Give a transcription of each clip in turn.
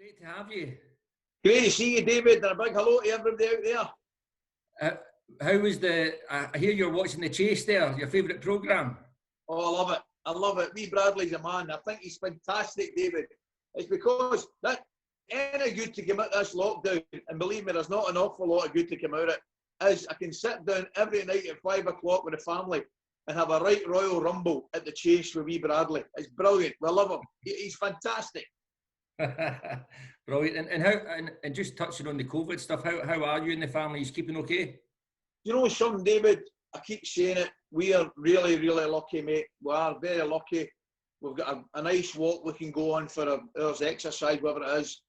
Great to have you. Great to see you, David, and a big hello to everybody out there. How was I hear you're watching The Chase there, your favourite programme. Oh, I love it. I love it. Wee Bradley's a man. I think he's fantastic, David. It's because that any good to come out this lockdown, and believe me, there's not an awful lot of good to come out of it, is I can sit down every night at 5 o'clock with the family and have a right royal rumble at The Chase with Wee Bradley. It's brilliant. We love him. He's fantastic. Brilliant. And just touching on the COVID stuff, how are you and the family? Is keeping okay? You know something, David? I keep saying it. We are really, really lucky, mate. We are very lucky. We've got a nice walk we can go on for hour's exercise, whatever it is.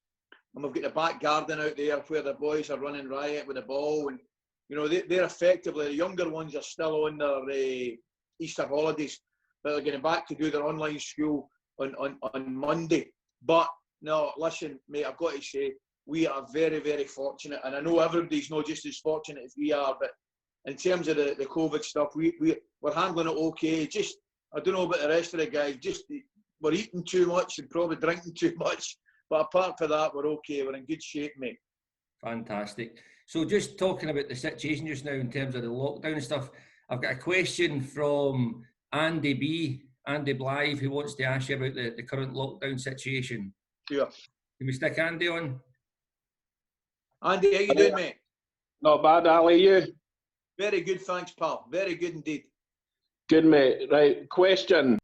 And we've got the back garden out there where the boys are running riot with the ball. And, you know, they're effectively, the younger ones are still on their Easter holidays. But they're getting back to do their online school on Monday. But, no, listen, mate, I've got to say, we are very, very fortunate. And I know everybody's not just as fortunate as we are, but in terms of the COVID stuff, we're handling it okay. Just, I don't know about the rest of the guys, just we're eating too much and probably drinking too much. But apart from that, we're okay. We're in good shape, mate. Fantastic. So just talking about the situation just now in terms of the lockdown and stuff, I've got a question from Andy Blythe, who wants to ask you about the current lockdown situation. Sure. Can we stick Andy on? Andy, how you doing, mate? Not bad, Ally, you? Very good, thanks, pal. Very good indeed. Good, mate. Right, question.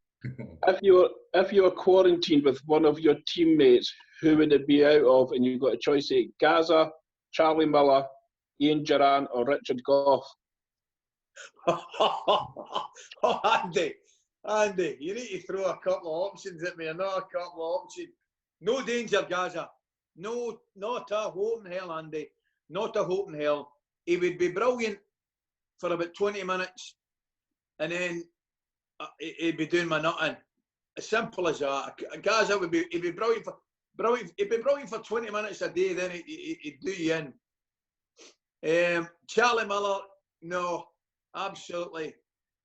If you're quarantined with one of your teammates, who would it be out of? And you've got a choice of Gaza, Charlie Miller, Ian Duran, or Richard Gough. Oh, Andy, you need to throw a couple of options at me, or not a couple of options. No danger, Gaza. No, not a hope in hell, Andy. Not a hope in hell. He would be brilliant for about 20 minutes, and then he'd be doing my nutting. As simple as that. Gaza he'd be brilliant for 20 minutes a day, then he'd do you in. Charlie Miller, no, absolutely.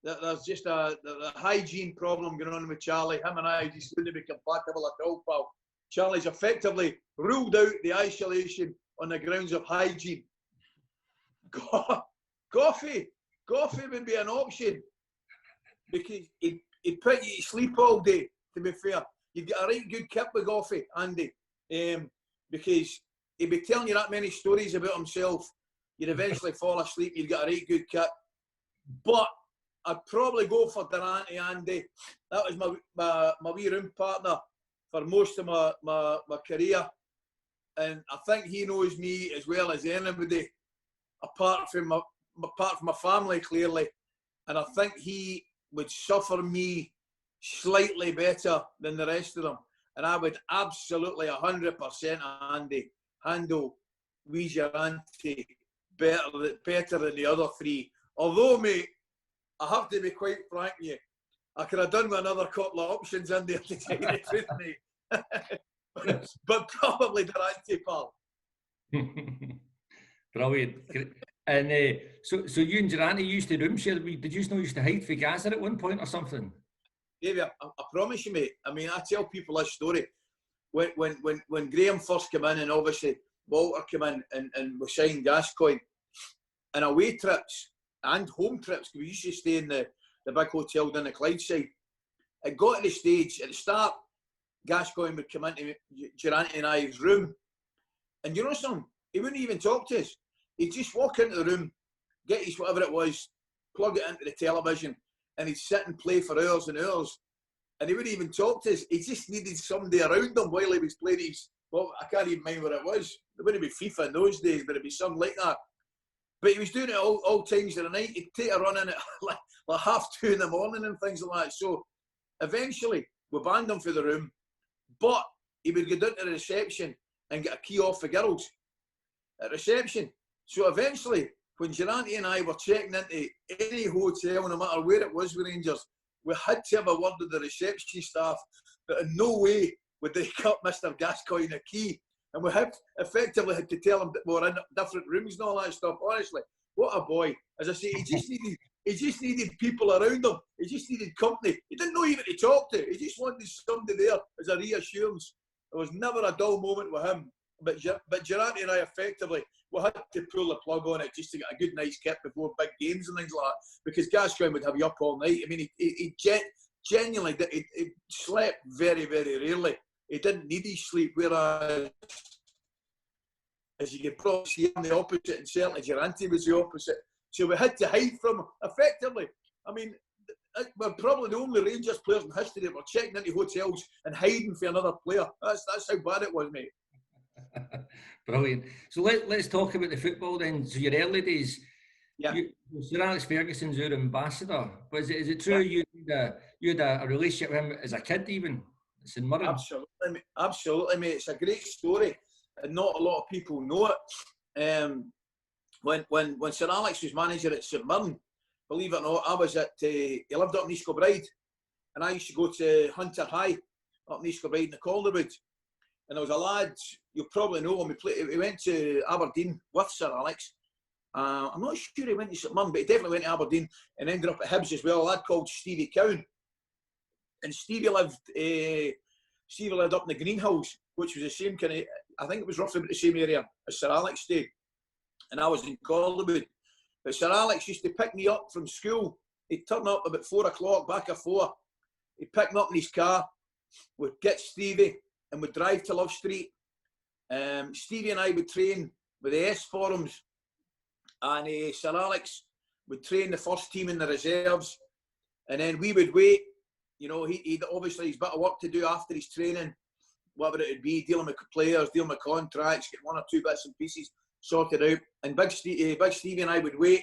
There's just a hygiene problem going on with Charlie. Him and I just wouldn't be compatible at all, pal. Charlie's effectively ruled out the isolation on the grounds of hygiene. Coffee would be an option because he'd put you to sleep all day, to be fair. You'd get a right good kip with Coffee, Andy, because he'd be telling you that many stories about himself. You'd eventually fall asleep, you'd get a right good kip. But I'd probably go for Durante, Andy. That was my wee room partner for most of my career. And I think he knows me as well as anybody, apart from my family, clearly. And I think he would suffer me slightly better than the rest of them. And I would absolutely 100%, Andy, handle wee Durante better than the other three. Although, mate, I have to be quite frank with you, I could have done with another couple of options in there to tell you the truth, mate. But probably Durante, pal. Brilliant. And so you and Durante used to room share. Did you know you used to hide for Gaza at one point or something? David, I promise you, mate. I mean, I tell people this story. When Graham first came in, and obviously Walter came in and we signed Gascoigne, and away trips and home trips, we used to stay in the big hotel down the Clydeside. It got to the stage, at the start, Gascoigne would come into Durante and I's room, and you know something? He wouldn't even talk to us. He'd just walk into the room, get his whatever it was, plug it into the television, and he'd sit and play for hours and hours. And he wouldn't even talk to us. He just needed somebody around him while he was playing his, well, I can't even mind what it was. It wouldn't be FIFA in those days, but it'd be something like that. But he was doing it all times of the night. He'd take a run in at like 2:30 in the morning and things like that. So eventually, we banned him for the room, but he would go down to the reception and get a key off the girls at reception. So eventually, when Durante and I were checking into any hotel, no matter where it was with Rangers, we had to have a word with the reception staff that in no way would they cut Mr. Gascoigne a key. And we effectively had to tell him that we were in different rooms and all that stuff. Honestly, what a boy. As I say, he just needed people around him. He just needed company. He didn't know even to talk to. He just wanted somebody there as a reassurance. There was never a dull moment with him. But Gerrard and I effectively, we had to pull the plug on it just to get a good night's kip before big games and things like that. Because Gascoigne would have you up all night. I mean, he genuinely he slept very, very rarely. He didn't need his sleep, whereas, as you can probably see, I'm the opposite, and certainly Gerrard was the opposite. So we had to hide from him, effectively. I mean, we're probably the only Rangers players in history that were checking into hotels and hiding for another player. That's how bad it was, mate. Brilliant. So let's talk about the football then. So your early days, yeah. Sir Alex Ferguson's your ambassador. But is it true you had a relationship with him as a kid even? It's in Murray. Absolutely, mate. It's a great story, and not a lot of people know it. When Sir Alex was manager at St Mirren, believe it or not, I was at, he lived up in East Kilbride, and I used to go to Hunter High up in East Kilbride in the Calderwood. And there was a lad, you'll probably know him, he went to Aberdeen with Sir Alex. I'm not sure he went to St Mirren, but he definitely went to Aberdeen and ended up at Hibs as well, a lad called Stevie Cowan. And Stevie lived up in the Green Hills, which was the same kind of, I think it was roughly about the same area as Sir Alex stayed. And I was in Calderwood. But Sir Alex used to pick me up from school. He'd turn up about 4 o'clock, back at 4. He'd pick me up in his car. We'd get Stevie and we'd drive to Love Street. Stevie and I would train with the S Forums. And Sir Alex would train the first team in the reserves. And then we would wait. You know, he'd obviously his bit of work to do after his training, whatever it would be, dealing with players, dealing with contracts, get 1 or 2 bits and pieces sorted out. And Big Stevie and I would wait.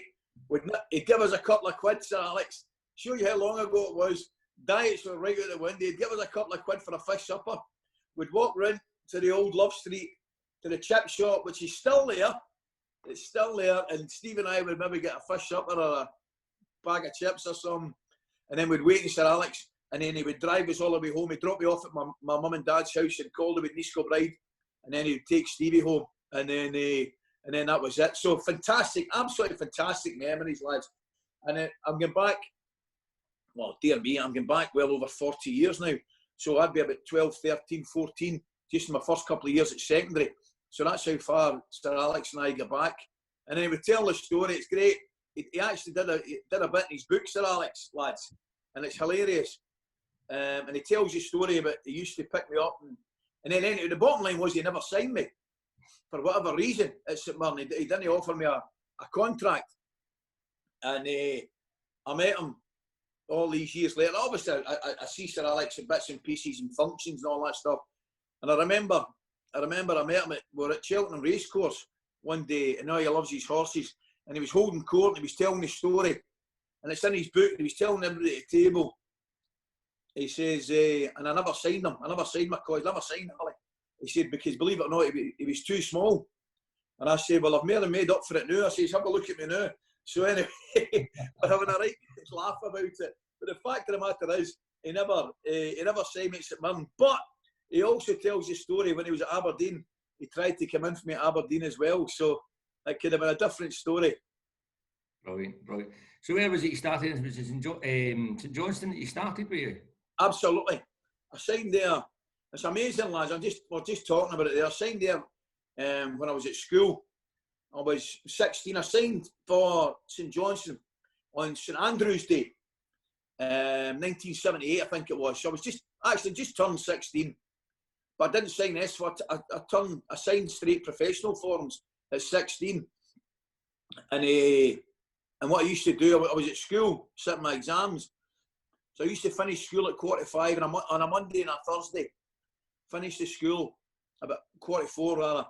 He'd give us a couple of quid, Sir Alex. Show you how long ago it was. Diets were right out the window. He'd give us a couple of quid for a fish supper. We'd walk round to the old Love Street, to the chip shop, which is still there. It's still there. And Steve and I would maybe get a fish supper or a bag of chips or something. And then we'd wait in Sir Alex. And then he would drive us all the way home. He'd drop me off at my mum and dad's house in Calderwood, East Kilbride. And then he'd take Stevie home. And then that was it. So fantastic, absolutely fantastic memories, lads. And I'm going back, well, dear me, I'm going back well over 40 years now. So I'd be about 12, 13, 14, just in my first couple of years at secondary. So that's how far Sir Alex and I go back. And then he would tell the story. It's great. He actually did a bit in his book, Sir Alex, lads. And it's hilarious. And he tells you a story about he used to pick me up. And then the bottom line was he never signed me. For whatever reason at St Mirren. He didn't offer me a contract. And I met him all these years later. Obviously, I see Sir Alex in bits and pieces and functions and all that stuff. And I remember I met him we were at Cheltenham Racecourse one day, and now he loves his horses. And he was holding court and he was telling the story. And it's in his book, and he was telling everybody at the table. He says, and I never signed him. I never signed McCoist. I never signed Ali. He said, because believe it or not, he was too small. And I said, well, I've more than made up for it now. I says, have a look at me now. So anyway, we're having a right laugh about it. But the fact of the matter is, he never signed me at St Mirren. But he also tells the story when he was at Aberdeen. He tried to come in for me at Aberdeen as well. So it could have been a different story. Brilliant, brilliant. So where was it you started? Was it St Johnstone that you started with you? Absolutely. I signed there. It's amazing, lads. We're just talking about it there. I signed there when I was at school. I was 16. I signed for St Johnstone on St Andrew's Day, 1978, I think it was. So I was just turned 16, but I didn't sign this. So I signed straight professional forms at 16, and what I used to do, I was at school sitting my exams. So I used to finish school at 4:45 on a Monday and a Thursday. Finish the school about 4:45 rather,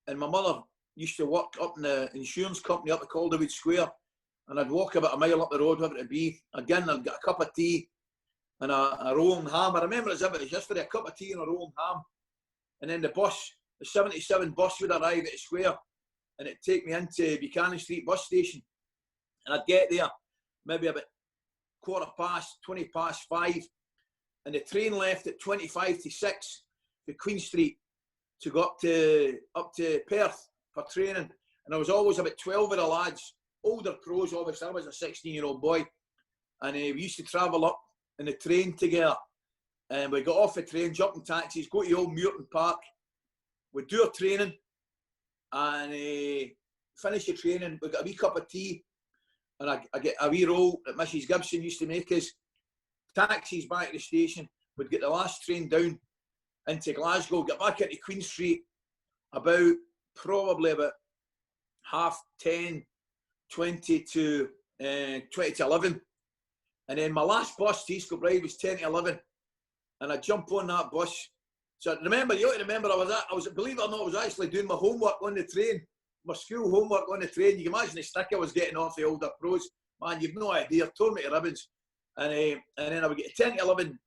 and my mother used to work up in the insurance company up at Calderwood Square, and I'd walk about a mile up the road, whatever it be. Again, I'd get a cup of tea and a roll and ham. I remember it as if it was yesterday, a cup of tea and a roll and ham. And then the 77 bus would arrive at the square, and it'd take me into Buchanan Street bus station, and I'd get there maybe about 20 past 5, and the train left at 25 to 6 to Queen Street to go up to Perth for training. And I was always about 12 of the lads, older pros obviously. I was a 16-year-old boy, and we used to travel up in the train together. And we got off the train, jumped in taxis, go to the old Muirton Park. We do our training and finish the training. We got a wee cup of tea and I get a wee roll that Mrs. Gibson used to make us. Taxis back to the station. We'd get the last train down into Glasgow, get back into Queen Street probably about 10:30, 20 to 11. And then my last bus to East Kilbride was 10 to 11. And I jump on that bus. So remember, you ought to remember, I was, believe it or not, I was actually doing my homework on the train, my school homework on the train. You can imagine the stick I was getting off the older pros. Man, you've no idea, tore me to ribbons. And then I would get a 10 to 11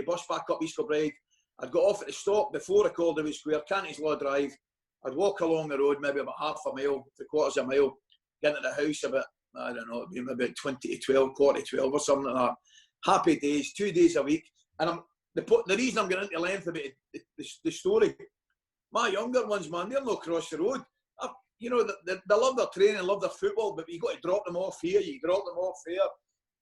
bus back up East Kilbride. I'd got off at the stop before I called Calderwood Square, Canty's Law Drive. I'd walk along the road, maybe about half a mile, 3/4 of a mile, get into the house about, I don't know, it'd be maybe 20 to 12, 40 to 12 or something like that. Happy days, 2 days a week. And the reason I'm getting into length about the story, my younger ones, man, they're not across the road. You know, they love their training, love their football, but you got to drop them off here, you drop them off there.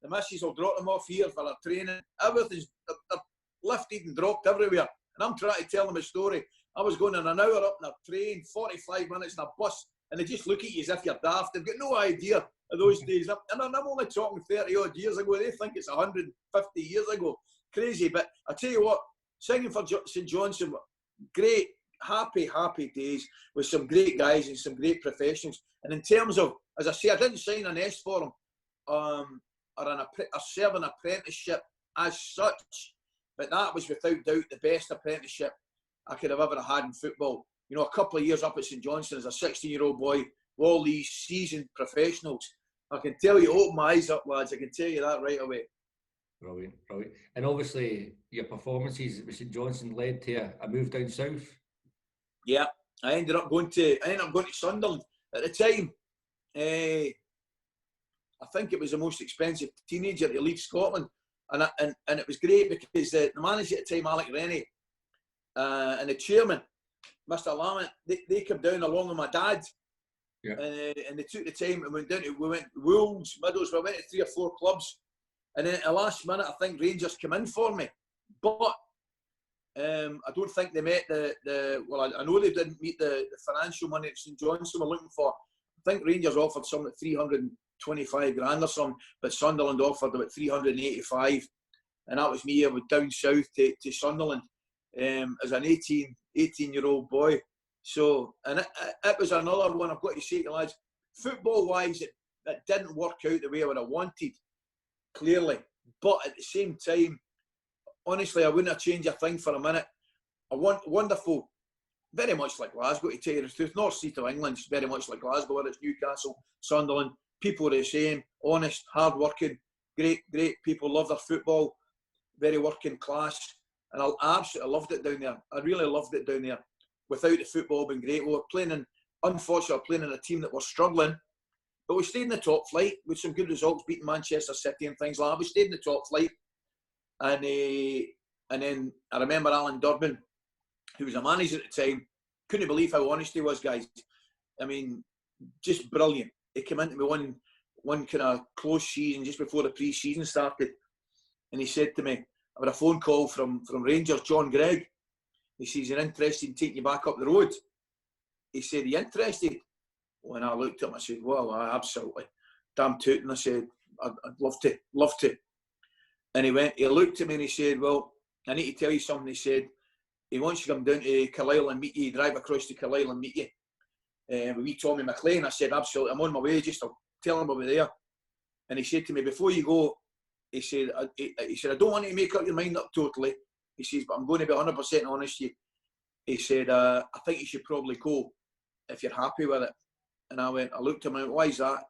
The missus will drop them off here for their training. Everything's they're lifted and dropped everywhere. And I'm trying to tell them a story. I was going in an hour up in a train, 45 minutes in a bus, and they just look at you as if you're daft. They've got no idea of those days. And I'm only talking 30 odd years ago. They think it's 150 years ago. Crazy. But I tell you what, singing for St Johnstone, great, happy days with some great guys and some great professionals. And in terms of, as I say, I didn't sign an S for them or serve an apprenticeship as such, but that was without doubt the best apprenticeship I could have ever had in football. You know, a couple of years up at St Johnstone as a 16-year-old boy with all these seasoned professionals. I can tell you, open my eyes up, lads. I can tell you that right away. Brilliant. And obviously, your performances at St Johnstone led to a move down south. Yeah, I ended up going to Sunderland at the time. I think it was the most expensive teenager to leave Scotland, and it was great because the manager at the time, Alec Rennie, and the chairman, Mr. Lamont, they came down along with my dad. Yeah. And they took the time and we went Wolves, Middles, we went to 3 or 4 clubs. And then at the last minute, I think Rangers came in for me. But I don't think they met I know they didn't meet the financial money that St Johnstone were looking for. I think Rangers offered something at 325 grand or something, but Sunderland offered about 385. And that was me. I went down south to Sunderland as an 18-year-old boy. So, and it was another one I've got to say to you lads, football-wise, it didn't work out the way I would have wanted, clearly. But at the same time, honestly, I wouldn't have changed a thing for a minute. Wonderful, very much like Glasgow, to tell you the truth. North Sea of England's very much like Glasgow, whether it's Newcastle, Sunderland. People are the same, honest, hard-working, great people, love their football, very working class. And I absolutely loved it down there. I really loved it down there. Without the football being great, we were unfortunately playing in a team that was struggling, but we stayed in the top flight with some good results, beating Manchester City and things like that. We stayed in the top flight, and then I remember Alan Durbin, who was a manager at the time, couldn't believe how honest he was, guys. I mean, just brilliant. He came into me one kind of close season just before the pre-season started, and he said to me, I had a phone call from Rangers, John Gregg. He says, you're interested in taking you back up the road? He said, are you interested? When I looked at him, I said, well, absolutely. Damn tootin'. I said, I'd love to. And he looked at me and he said, well, I need to tell you something. He said, he wants you to come down to Carlisle and meet you, drive across to Carlisle and meet you. With me, Tommy McLean. I said, absolutely, I'm on my way, just to tell him I'll be there. And he said to me, before you go, he said, I don't want you to make up your mind up totally. He says, but I'm going to be 100% honest with you. He said, I think you should probably go if you're happy with it. And I looked at him and went, why is that?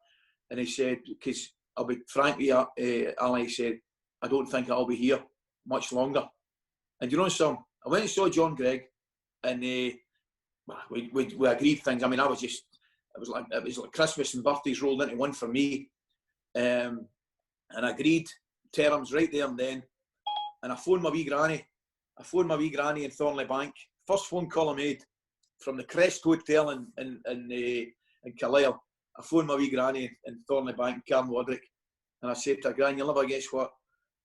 And he said, because I'll be frank with you, Ally, he said, I don't think I'll be here much longer. And you know something? I went and saw John Gregg, and we agreed things. I mean, it was like Christmas and birthdays rolled into one for me. And I agreed terms right there and then. And I phoned my wee granny in Thornley Bank. First phone call I made from the Crest Hotel in Carlisle. I phoned my wee granny in Thornley Bank, Karen Wadrick, and I said to her, Gran, you'll never guess what.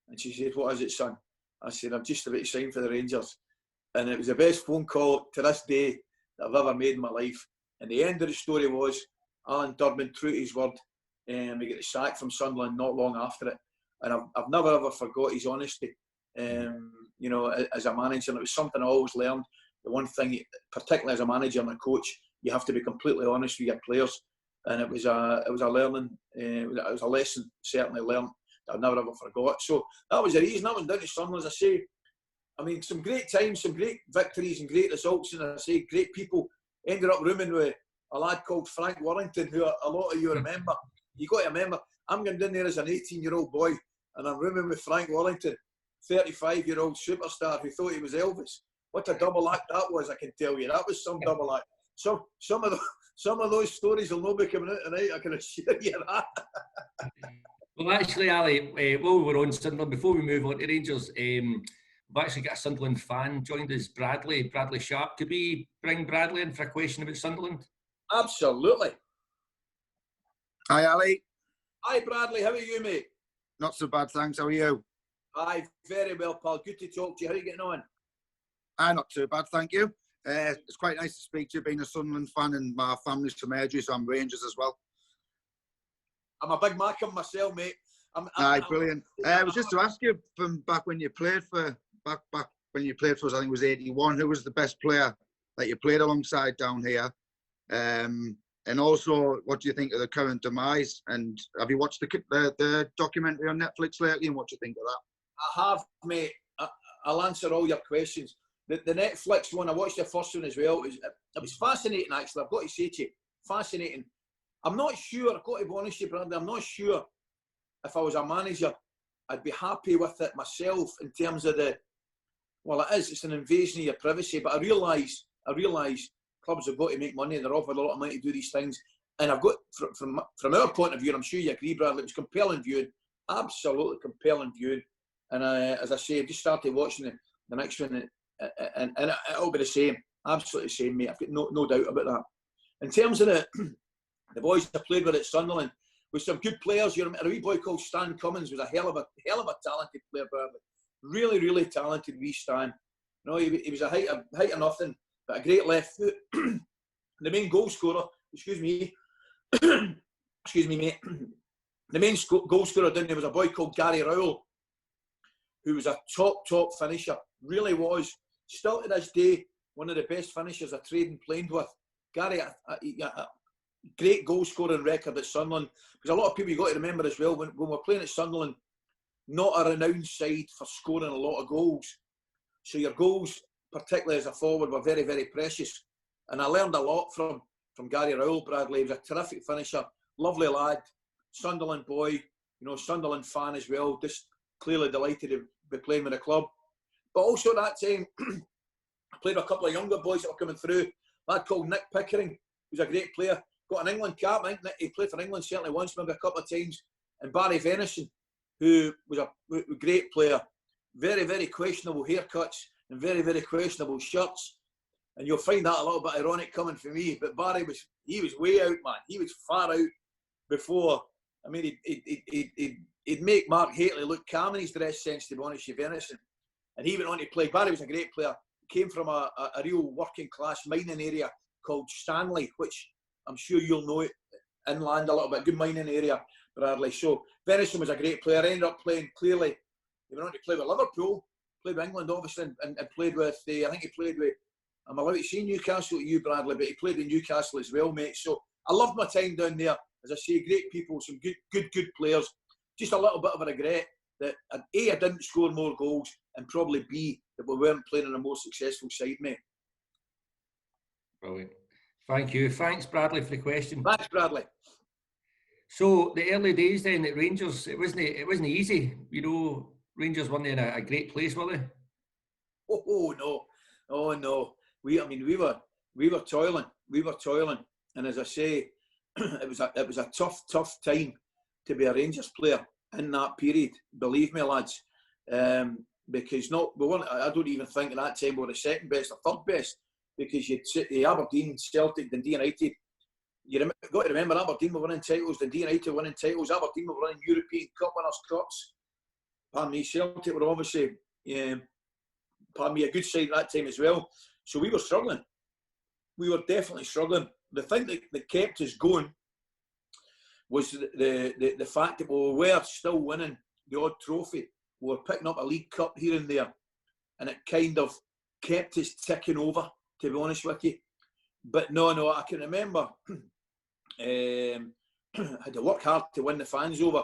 And she said, what is it, son? I said, I'm just about to sign for the Rangers. And it was the best phone call to this day that I've ever made in my life. And the end of the story was, Alan Durban, true to his word, we got the sack from Sunderland not long after it. And I've never ever forgot his honesty, you know, as a manager. And it was something I always learned. The one thing, particularly as a manager and a coach, you have to be completely honest with your players. And it was a learning, it was a lesson certainly learned that I've never ever forgot. So that was the reason I went down to Sunderland. As I say, I mean, some great times, some great victories and great results, and I say great people. Ended up rooming with a lad called Frank Warrington, who a lot of you remember. You got to remember, I'm going down there as an 18-year-old boy, and I'm rooming with Frank Warrington, 35-year-old superstar who thought he was Elvis. What a double act that was, I can tell you. That was some double act. So some of those stories will not be coming out tonight, I can assure you that. Well, actually, Ali, while we're on Sunderland, before we move on to Rangers, we've actually got a Sunderland fan joined us, Bradley Sharp. Could we bring Bradley in for a question about Sunderland? Absolutely. Hi, Ali. Hi, Bradley. How are you, mate? Not so bad, thanks. How are you? Hi, very well, pal. Good to talk to you. How are you getting on? Not too bad, thank you. It's quite nice to speak to you, being a Sunderland fan, and my family's from Airdrie, so I'm Rangers as well. I'm a big Markham myself, mate. Brilliant. I was just to ask you, from back when you played for, back when you played for us, I think it was 81, who was the best player that you played alongside down here? And also, what do you think of the current demise? And have you watched the documentary on Netflix lately, and what do you think of that? I have, mate. I'll answer all your questions. The Netflix one, I watched the first one as well. It was fascinating, actually. I've got to say to you, fascinating. I'm not sure, I've got to be honest with you, Bradley, I'm not sure if I was a manager, I'd be happy with it myself in terms of it's an invasion of your privacy, but I realise clubs have got to make money, they're offered a lot of money to do these things, and I've got, from our point of view, and I'm sure you agree, Bradley, it was compelling viewing, absolutely compelling viewing, and as I say, I've just started watching the next one, and it'll be the same, absolutely the same, mate, I've got no doubt about that. In terms of the boys I played with at Sunderland, with some good players, you remember a wee boy called Stan Cummins was a hell of a talented player, Bradley. Really, really talented wee Stan. You know, he was a height of nothing, but a great left foot. The main goal scorer, excuse me, mate. The main goal scorer down there was a boy called Gary Rowell, who was a top finisher. Really was. Still to this day, one of the best finishers I trained and played with. Gary, a great goal scoring record at Sunderland. Because a lot of people, you've got to remember as well, when we're playing at Sunderland, not a renowned side for scoring a lot of goals. So your goals, particularly as a forward, were very, very precious. And I learned a lot from Gary Rowell, Bradley. He was a terrific finisher, lovely lad, Sunderland boy, you know, Sunderland fan as well, just clearly delighted to be playing with the club. But also at that time, I played with a couple of younger boys that were coming through. A lad called Nick Pickering, who's a great player. Got an England cap, I think he played for England certainly once, maybe a couple of times. And Barry Venison, who was a great player. Very, very questionable haircuts and very, very questionable shirts. And you'll find that a little bit ironic coming from me. But Barry he was way out, man. He was far out before. I mean, he'd make Mark Hateley look calm in his dress sense, to be honest with Venison. And he went on to play. Barry was a great player. He came from a real working class mining area called Stanley, which I'm sure you'll know it inland a little bit. Good mining area, Bradley. So Venison was a great player. Ended up playing, clearly, he went on to play with Liverpool, played with England obviously, and played with, I think he played with, I'm allowed to say Newcastle to you, Bradley, but he played with Newcastle as well, mate. So I loved my time down there. As I say, great people, some good players. Just a little bit of a regret that A, I didn't score more goals, and probably B, that we weren't playing in a more successful side, mate. Brilliant. Thank you. Thanks, Bradley, for the question. Thanks, Bradley. So the early days then at Rangers, it wasn't easy. You know, Rangers weren't in a great place, were they? Oh no. We were toiling. And as I say, it was a tough time to be a Rangers player in that period. Believe me, lads. Because I don't even think at that time we were the second best or third best. Because you'd sit the Aberdeen, Celtic, Dundee United. You've got to remember, Aberdeen were winning titles, Dundee United winning titles, Aberdeen were winning European Cup winners' cups. Pardon me, Celtic were obviously pardon me, a good side at that time as well. So we were struggling. We were definitely struggling. The thing that kept us going was the fact that we were still winning the odd trophy. We were picking up a League Cup here and there, and it kind of kept us ticking over, to be honest with you. But no, I can remember I had to work hard to win the fans over,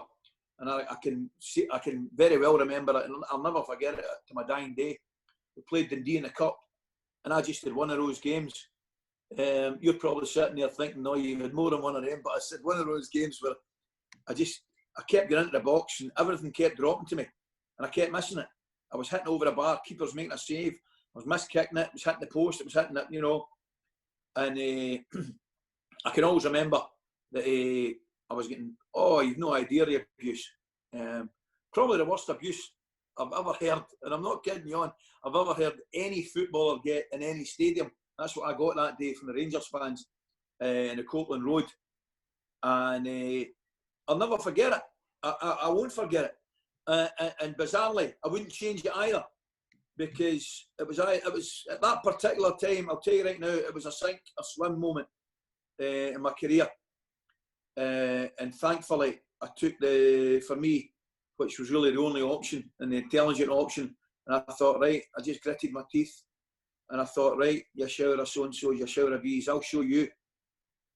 and I can very well remember it, and I'll never forget it to my dying day. We played Dundee in the Cup, and I just did one of those games. You're probably sitting there thinking, no, you had more than one of them, but I said one of those games where I kept going into the box and everything kept dropping to me, and I kept missing it. I was hitting over a bar, keeper's making a save, I was miskicking it, it was hitting the post, it was hitting it, you know. And I can always remember that I was getting, you've no idea the abuse. Probably the worst abuse I've ever heard, and I'm not kidding you on, I've ever heard any footballer get in any stadium. That's what I got that day from the Rangers fans in the Copeland Road. And I'll never forget it. I won't forget it. And bizarrely, I wouldn't change it either, because it was at that particular time, I'll tell you right now, it was a sink or swim moment in my career. And thankfully, I took for me, which was really the only option and the intelligent option. And I thought, right, I just gritted my teeth. And I thought, right, your shower of so-and-so, your shower of bees, I'll show you.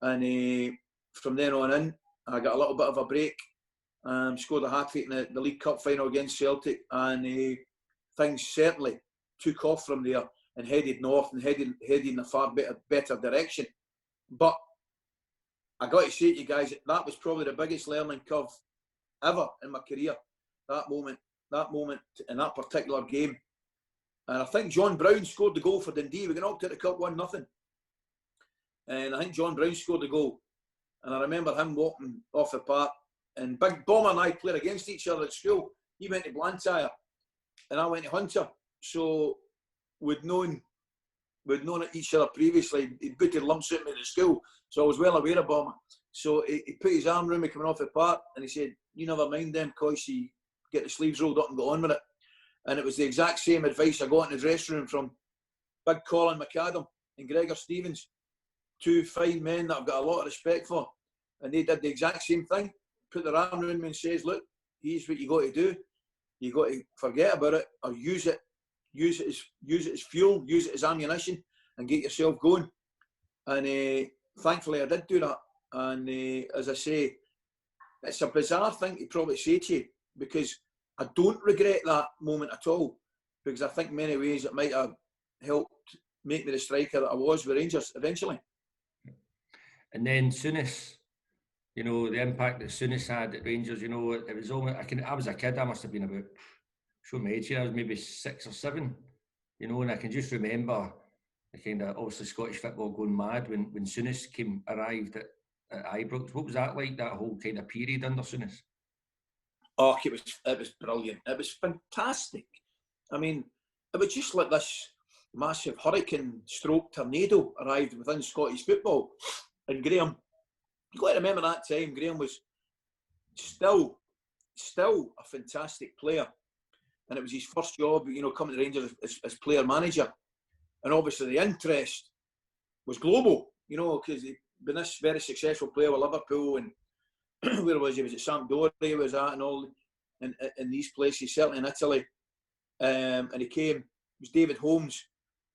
And from then on in, I got a little bit of a break. Scored a hat-trick in the League Cup final against Celtic. And things certainly took off from there and headed north and headed in a far better direction. But I got to say to you guys, that was probably the biggest learning curve ever in my career. That moment in that particular game. And I think John Brown scored the goal for Dundee. We got knocked out of the cup 1-0. And I think John Brown scored the goal. And I remember him walking off the park. And Big Bomber and I played against each other at school. He went to Blantyre and I went to Hunter. So we'd known each other previously. He'd booted lumps at me at school. So I was well aware of Bomber. So he put his arm around me coming off the park and he said, you never mind them, Coisty, get the sleeves rolled up and go on with it. And it was the exact same advice I got in the dressing room from Big Colin McAdam and Gregor Stevens, two fine men that I've got a lot of respect for. And they did the exact same thing. Put their arm around me and says, look, here's what you got to do. You got to forget about it or use it as fuel, use it as ammunition and get yourself going. And thankfully I did do that. And as I say, it's a bizarre thing to probably say to you, because I don't regret that moment at all, because I think in many ways it might have helped make me the striker that I was with Rangers eventually. And then Souness, you know, the impact that Souness had at Rangers, you know, it was only, I was a kid, I must have been about, show my age here, I was maybe 6 or 7, you know, and I can just remember the kind of, obviously Scottish football going mad when Souness arrived at Ibrox. What was that like, that whole kind of period under Souness? Oh, it was brilliant. It was fantastic. I mean, it was just like this massive hurricane stroke tornado arrived within Scottish football. And Graham, you've got to remember that time, Graham was still a fantastic player. And it was his first job, you know, coming to Rangers as player manager. And obviously the interest was global, you know, because he'd been this very successful player with Liverpool and where was he? Was it Sampdoria he was at and all in these places, certainly in Italy. And he came, it was David Holmes,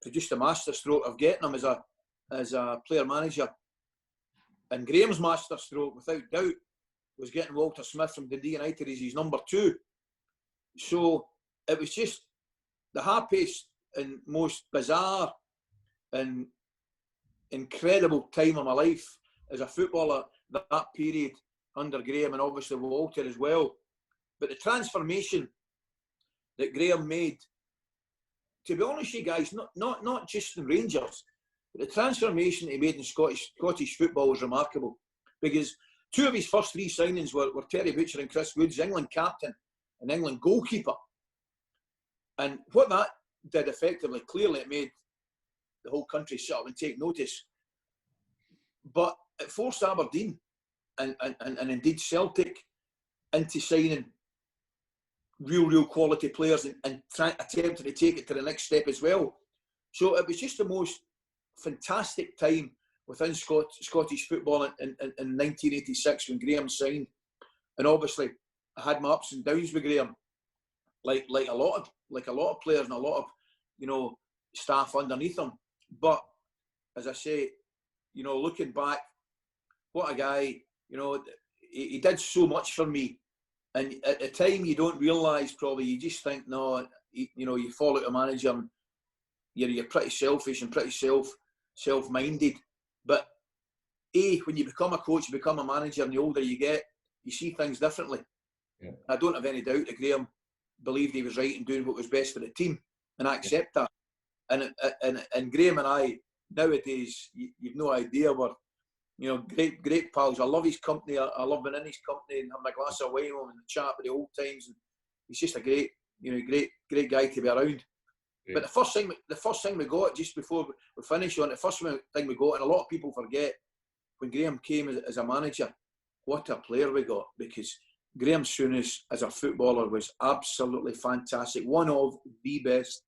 produced a masterstroke of getting him as a player manager. And Graham's masterstroke, without doubt, was getting Walter Smith from Dundee United as his number 2. So it was just the happiest and most bizarre and incredible time of my life as a footballer, that period under Graham and obviously Walter as well. But the transformation that Graham made, to be honest with you guys, not just in Rangers, but the transformation he made in Scottish football was remarkable, because 2 of his first 3 signings were Terry Butcher and Chris Woods, England captain and England goalkeeper. And what that did effectively, clearly it made the whole country sit up and take notice. But it forced Aberdeen and indeed Celtic into signing real quality players and attempting to take it to the next step as well. So it was just the most fantastic time within Scottish football in 1986 when Graham signed. And obviously, I had my ups and downs with Graham, like a lot of players and a lot of staff underneath him. But as I say, looking back, what a guy! He did so much for me. And at the time, you don't realise probably. You just think, no, you fall out a manager, and you're pretty selfish and pretty self-minded. But when you become a coach, you become a manager, and the older you get, you see things differently. Yeah. I don't have any doubt that Graham believed he was right in doing what was best for the team, and I accept that. And Graham and I nowadays, you've no idea, we're great pals. I love his company. I love being in his company and having a glass of wine with him and chat with the old times. And he's just a great guy to be around. Yeah. But the first thing we got just before we finish on, the first thing we got, and a lot of people forget, when Graham came as a manager, what a player we got, because Graham Souness as a footballer was absolutely fantastic, one of the best.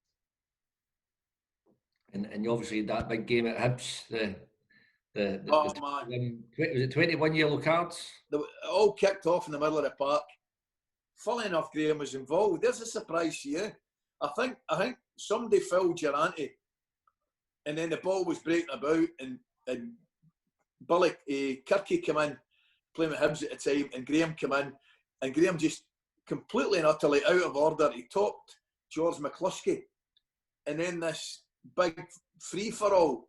And obviously that big game at Hibs, man. Was it 21 yellow cards? They all kicked off in the middle of the park. Funnily enough, Graham was involved. There's a surprise to you. I think somebody fouled Durante, and then the ball was breaking about, and Billy Kirky came in, playing with Hibs at the time, and Graham came in, and Graham just completely and utterly out of order. He topped George McCluskey, and then this big free-for-all.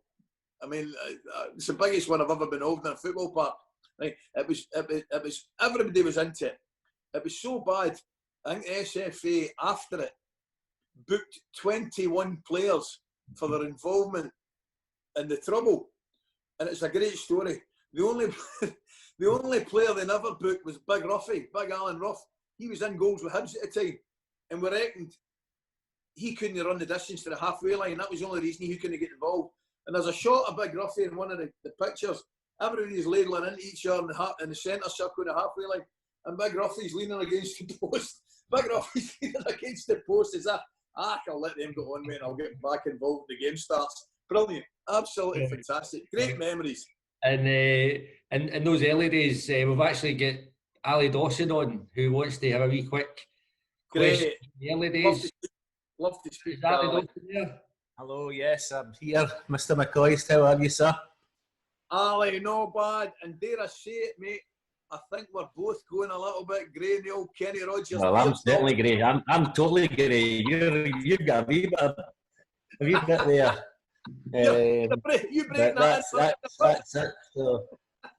I mean, it's the biggest one I've ever been involved in a football park. Right? It was everybody was into it. It was so bad. I think SFA after it booked 21 players for their involvement in the trouble, and it's a great story. The only player they never booked was Big Alan Ruff. He was in goals with Hibs at the time, and we reckoned he couldn't run the distance to the halfway line. That was the only reason he couldn't get involved. And there's a shot of Big Ruffy in one of the pictures. Everybody's ladling into each other in the centre circle, the halfway line, and Big Ruffy's leaning against the post. Big Ruffy's leaning against the post. Is that? I'll let them go on, mate, and I'll get back involved when the game starts. Brilliant. Absolutely fantastic. Great memories. And in those early days, we've actually got Ali Dawson on, who wants to have a wee quick question. The early days. Love to speak. Hello, yes, I'm here. Mr. McCoist, how are you, sir? Ali, no bad. And dare I say it, mate, I think we're both going a little bit grey in the old Kenny Rogers. Well, I'm certainly grey. I'm totally grey. You've got a wee bit there. You break that. That's it. So,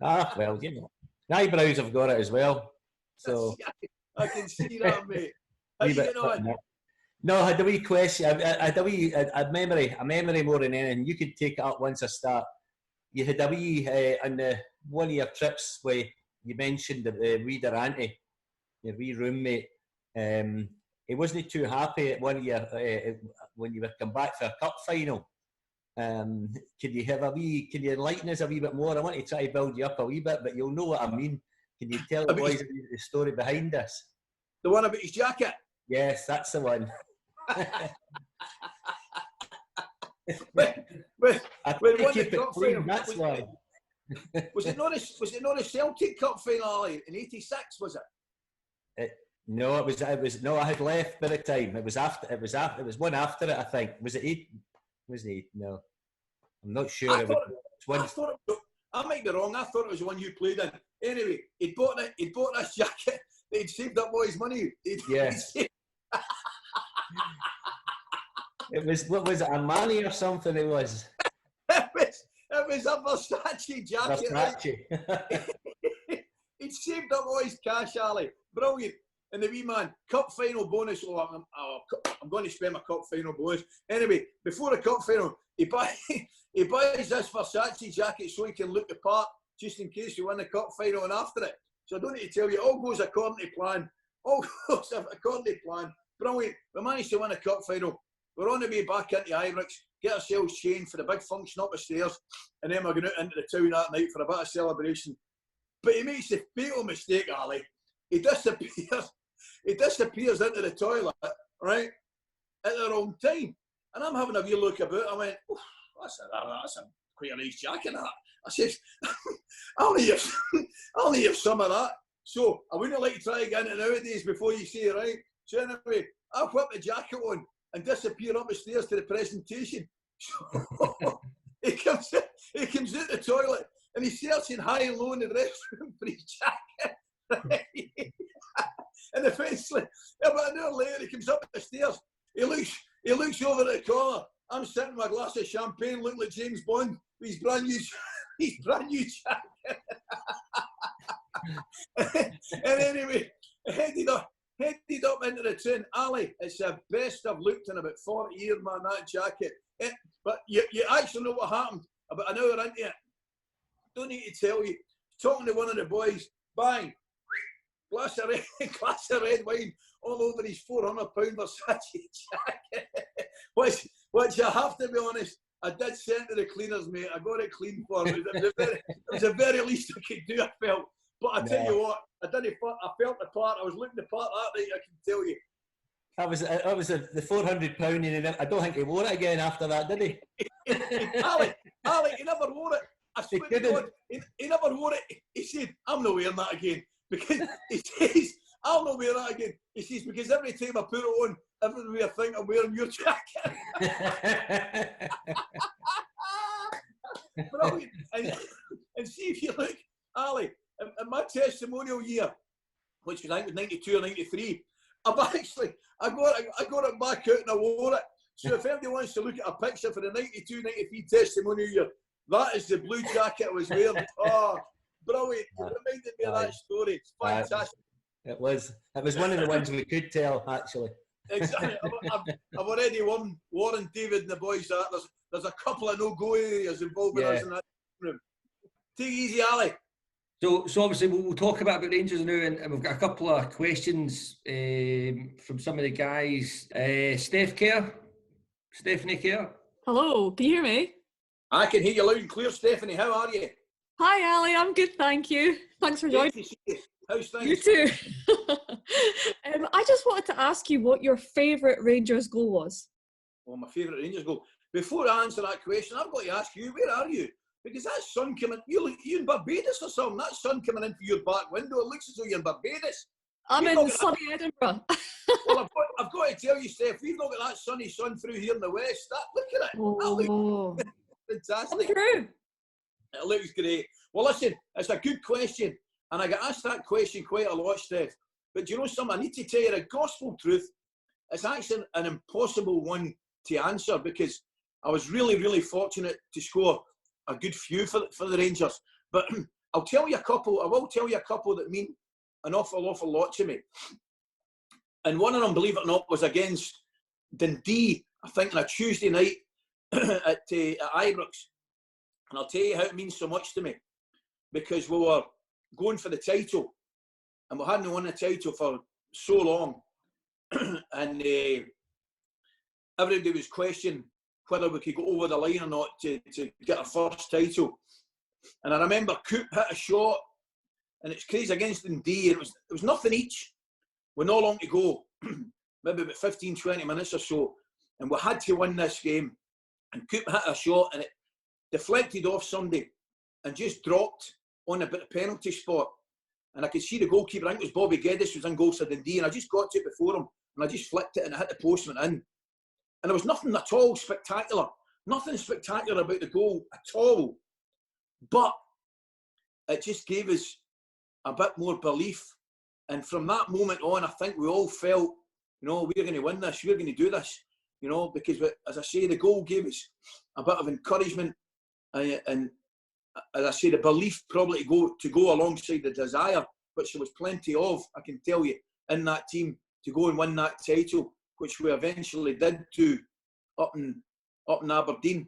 well, the eyebrows have got it as well. So I can see that, mate. How you getting on? No, I had a wee question. I had a memory more than anything. You could take it up once I start. You had a wee on one of your trips where you mentioned the wee Durante, your wee roommate. He wasn't too happy at one of your when you were come back for a cup final. Can you enlighten us a wee bit more? I want to try to build you up a wee bit, but you'll know what I mean. Can you tell the boys the story behind us? The one about his jacket? Yes, that's the one. Was it not a Celtic Cup final in '86? Was it? No, it was. No, I had left by the time. It was one after it. I think. Was it 8? Was it 8? No, I'm not sure. I might be wrong. I thought it was the one you played in. Anyway, he'd bought this jacket. He'd saved up all his money. It was, what was it, Armani or something? It was a Versace jacket. Versace. He'd saved up all his cash, Ali. Brilliant. And the wee man, cup final bonus. I'm going to spend my cup final bonus. Anyway, before the cup final, he buys this Versace jacket so he can look the part, just in case you win the cup final and after it. So I don't need to tell you, it all goes according to plan. All goes according to plan. Brilliant. We managed to win a cup final. We're on the way back into Ibrox, get ourselves changed for the big function up the stairs, and then we're going out into the town that night for a bit of celebration. But he makes the fatal mistake, Ali. He disappears. he disappears into the toilet, right, at the wrong time. And I'm having a wee look about. I went, that's a quite a nice jacket, that. I said, I'll only have some of that. So I wouldn't like to try again nowadays before you say, right. So anyway, I whip the jacket on and disappear up the stairs to the presentation. So he comes out the toilet and he's searching high and low in the restroom for his jacket. Right? And eventually, about an hour later, he comes up the stairs. He looks over at the corner. I'm sitting with a glass of champagne, looking like James Bond with his brand new jacket. And anyway, headed up into the train. Ally, it's the best I've looked in about 40 years, man, that jacket. But you actually know what happened about an hour into it. Don't need to tell you. Talking to one of the boys, bang, glass of red wine all over his £400 Versace jacket. which I have to be honest, I did send to the cleaners, mate. I got it cleaned for him. It was the very least I could do, I felt. But I tell you what, I felt the part. I was looking the part that night, I can tell you. That was the £400, and I don't think he wore it again after that, did he? Ali, he never wore it. I swear to God, he never wore it. He said, I'm not wearing that again. Because he says, I'll not wear that again. He says, because every time I put it on, everybody will think I'm wearing your jacket. Brilliant. And see if you look, Ali, in my testimonial year, which was I think was 92 or 93, I got it back out and I wore it. So if anybody wants to look at a picture for the 92, 93 testimonial year, that is the blue jacket I was wearing. Oh, brilliant. It reminded me of that story. It's fantastic. It was one of the ones we could tell, actually. Exactly. I've already warned David and the boys that there's a couple of no-go areas involving us in that room. Take it easy, Ali. So obviously we'll talk about Rangers now, and we've got a couple of questions from some of the guys. Stephanie Kerr. Hello, can you hear me? I can hear you loud and clear, Stephanie. How are you? Hi, Ali. I'm good, thank you. Thanks for joining. How's things? You too. I just wanted to ask you what your favourite Rangers goal was. Well, my favourite Rangers goal. Before I answer that question, I've got to ask you, where are you? Because that sun coming, you in Barbados or something, that sun coming in through your back window, it looks as though you're in Barbados. I'm in sunny Edinburgh. Well, I've got to tell you, Steph, we've not got that sunny sun through here in the west. Look at it. Oh, that looks fantastic. True. It looks great. Well, listen, it's a good question. And I get asked that question quite a lot, Steph. But do you know something? I need to tell you the gospel truth. It's actually an impossible one to answer because I was really, really fortunate to score a good few for the Rangers. But I will tell you a couple that mean an awful lot to me. And one of them, believe it or not, was against Dundee, I think on a Tuesday night at Ibrox. And I'll tell you how it means so much to me. Because we were going for the title. And we hadn't won the title for so long. And everybody was questioning whether we could go over the line or not to get our first title. And I remember Coop hit a shot, and it's crazy against Dundee. It was nothing each. We're not long to go, maybe about 15, 20 minutes or so. And we had to win this game. And Coop hit a shot, and it deflected off somebody and just dropped on about the penalty spot. And I could see the goalkeeper, I think it was Bobby Geddes, was in goal for Dundee, and I just got to it before him, and I just flicked it, and it hit the post and went in. And there was nothing at all spectacular. Nothing spectacular about the goal at all. But it just gave us a bit more belief. And from that moment on, I think we all felt, we're going to win this. We're going to do this. Because, as I say, the goal gave us a bit of encouragement. And as I say, the belief probably to go alongside the desire, which there was plenty of, I can tell you, in that team to go and win that title, which we eventually did do up in Aberdeen,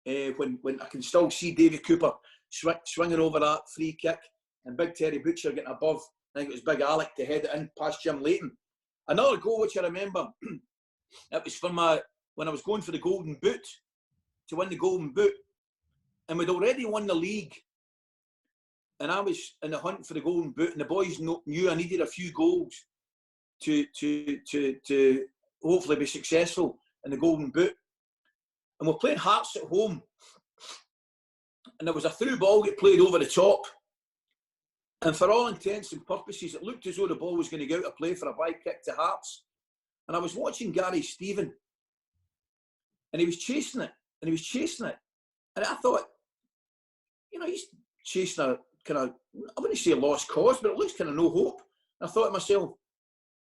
when I can still see Davy Cooper swinging over that free kick and Big Terry Butcher getting above. I think it was Big Alec to head it in past Jim Leighton. Another goal which I remember, it was when I was going for the Golden Boot, to win the Golden Boot. And we'd already won the league. And I was in the hunt for the Golden Boot, and the boys knew I needed a few goals to hopefully be successful in the Golden Boot. And we're playing Hearts at home, and there was a through ball get played over the top. And for all intents and purposes, it looked as though the ball was going to go out of play for a by kick to Hearts. And I was watching Gary Stephen, and he was chasing it, and he was chasing it. And I thought, you know, he's chasing a kind of, I wouldn't say a lost cause, but it looks kind of no hope. And I thought to myself,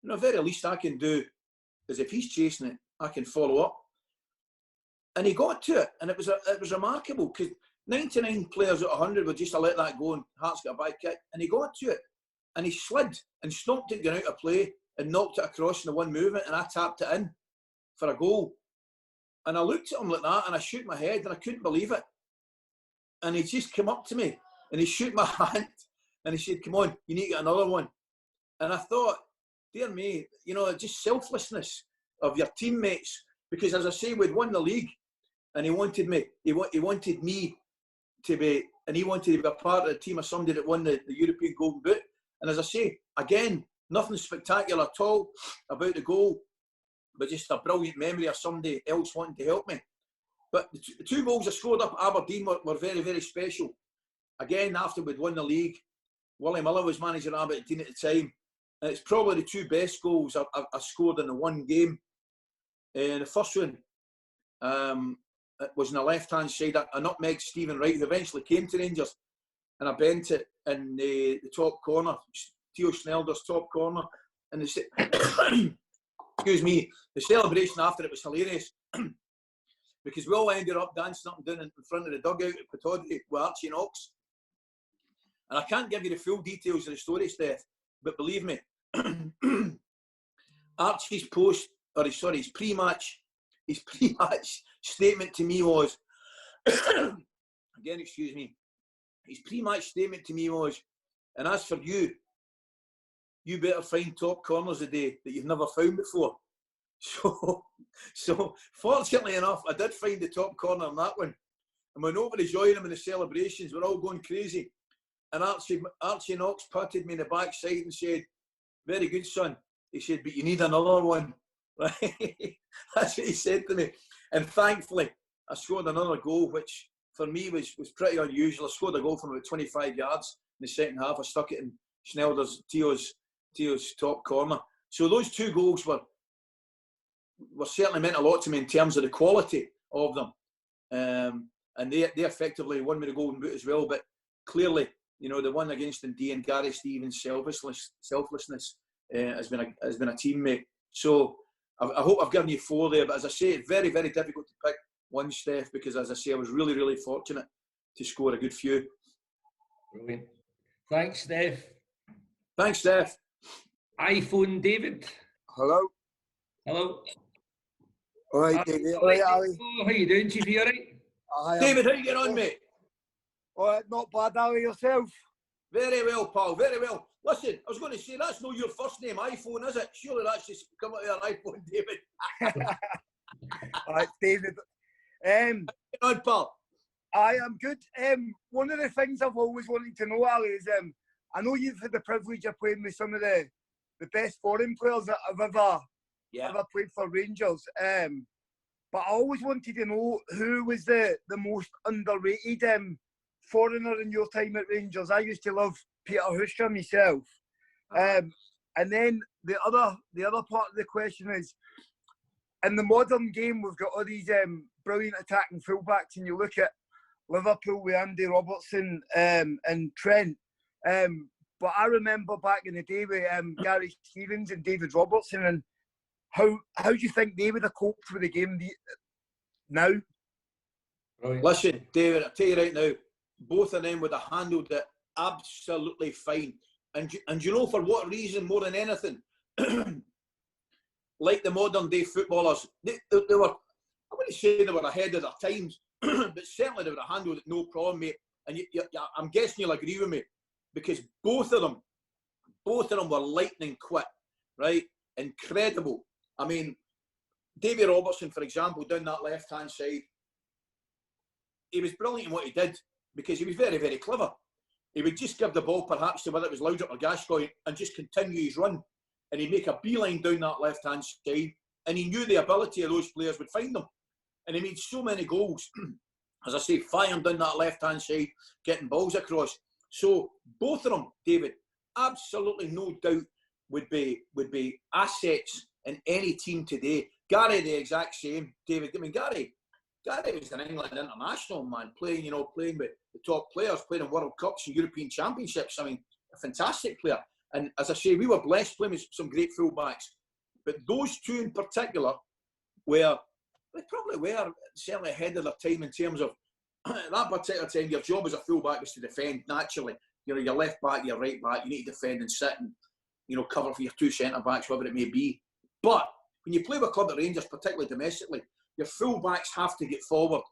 you know, the very least I can do is if he's chasing it, I can follow up. And he got to it, and it was remarkable, because 99 players out of 100 would just let that go, and Hearts got a by kick, and he got to it, and he slid and stopped it going out of play and knocked it across in the one movement, and I tapped it in for a goal. And I looked at him like that, and I shook my head, and I couldn't believe it. And he just came up to me, and he shook my hand, and he said, "Come on, you need to get another one." And I thought, dear me, you know, just selflessness of your teammates, because as I say, we'd won the league, and he wanted me, he wanted me to be, and he wanted to be a part of the team of somebody that won the European Golden Boot. And as I say, again, nothing spectacular at all about the goal, but just a brilliant memory of somebody else wanting to help me. But the two goals I scored up at Aberdeen were very, very special. Again, after we'd won the league, Willie Miller was manager of Aberdeen at the time, and it's probably the two best goals I scored in the one game. The first one it was on the left-hand side. I nutmegged Stephen Wright, who eventually came to Rangers, and I bent it in the top corner, Theo Schneider's top corner. And excuse me, the celebration after it was hilarious, because we all ended up dancing up and down in front of the dugout at Pundit with Archie Knox. And I can't give you the full details of the story, Steph, but believe me, Archie's his pre-match statement to me was, again, excuse me, his pre-match statement to me was, "And as for you, you better find top corners today that you've never found before." So fortunately enough, I did find the top corner on that one. And when nobody joined him in the celebrations, we're all going crazy. And Archie Knox patted me in the backside and said, "Very good, son." He said, "But you need another one." Right? That's what he said to me. And thankfully, I scored another goal, which for me was pretty unusual. I scored a goal from about 25 yards in the second half. I stuck it in Theo's top corner. So those two goals were certainly meant a lot to me in terms of the quality of them. And they effectively won me the Golden Boot as well. But clearly, you know, the one against Dundee and Gary Stevens' selflessness has been a teammate. So I hope I've given you four there. But as I say, it's very, very difficult to pick one, Steph, because as I say, I was really, really fortunate to score a good few. Brilliant. Thanks, Steph. Thanks, Steph. iPhone David. Hello. Hello. All right, David. All right, Ali. How you doing, Chiefy? All right? David, how you getting on, mate? All right, not bad, Ali. Yourself? Very well, pal. Very well. Listen, I was going to say, that's not your first name, iPhone, is it? Surely that's just come out of your iPhone, David. All right, David. On, pal. I am good. One of the things I've always wanted to know, Ali, is I know you've had the privilege of playing with some of the best foreign players that have ever played for Rangers. But I always wanted to know who was the most underrated foreigner in your time at Rangers. I used to love Peter Husker myself. And then the other part of the question is, in the modern game, we've got all these brilliant attacking fullbacks, and you look at Liverpool with Andy Robertson and Trent. But I remember back in the day with Gary Stevens and David Robertson, and how do you think they would have coped with the game now? Brilliant. Listen, David, I'll tell you right now, both of them would have handled it absolutely fine. And you know for what reason more than anything? Like the modern day footballers, they were, I wouldn't say they were ahead of their times, but certainly they would have handled it no problem, mate. And I'm guessing you'll agree with me, because both of them were lightning quick, right? Incredible. I mean, Davy Robertson, for example, down that left-hand side, he was brilliant in what he did, because he was very, very clever. He would just give the ball perhaps to whether it was Loudon or Gascoigne and just continue his run. and he'd make a beeline down that left-hand side, and he knew the ability of those players would find them. And he made so many goals, as I say, firing down that left-hand side, getting balls across. So both of them, David, absolutely no doubt would be assets in any team today. Gary, the exact same, David. I mean, Gary was an England international, man, playing with the top players, playing in World Cups and European Championships. I mean, a fantastic player. And as I say, we were blessed playing with some great fullbacks. But those two in particular they probably were certainly ahead of their time in terms of at that particular time, your job as a fullback was to defend naturally. You know, your left back, your right back, you need to defend and sit and, you know, cover for your two centre backs, whatever it may be. But when you play with a club at Rangers, particularly domestically, your fullbacks have to get forward.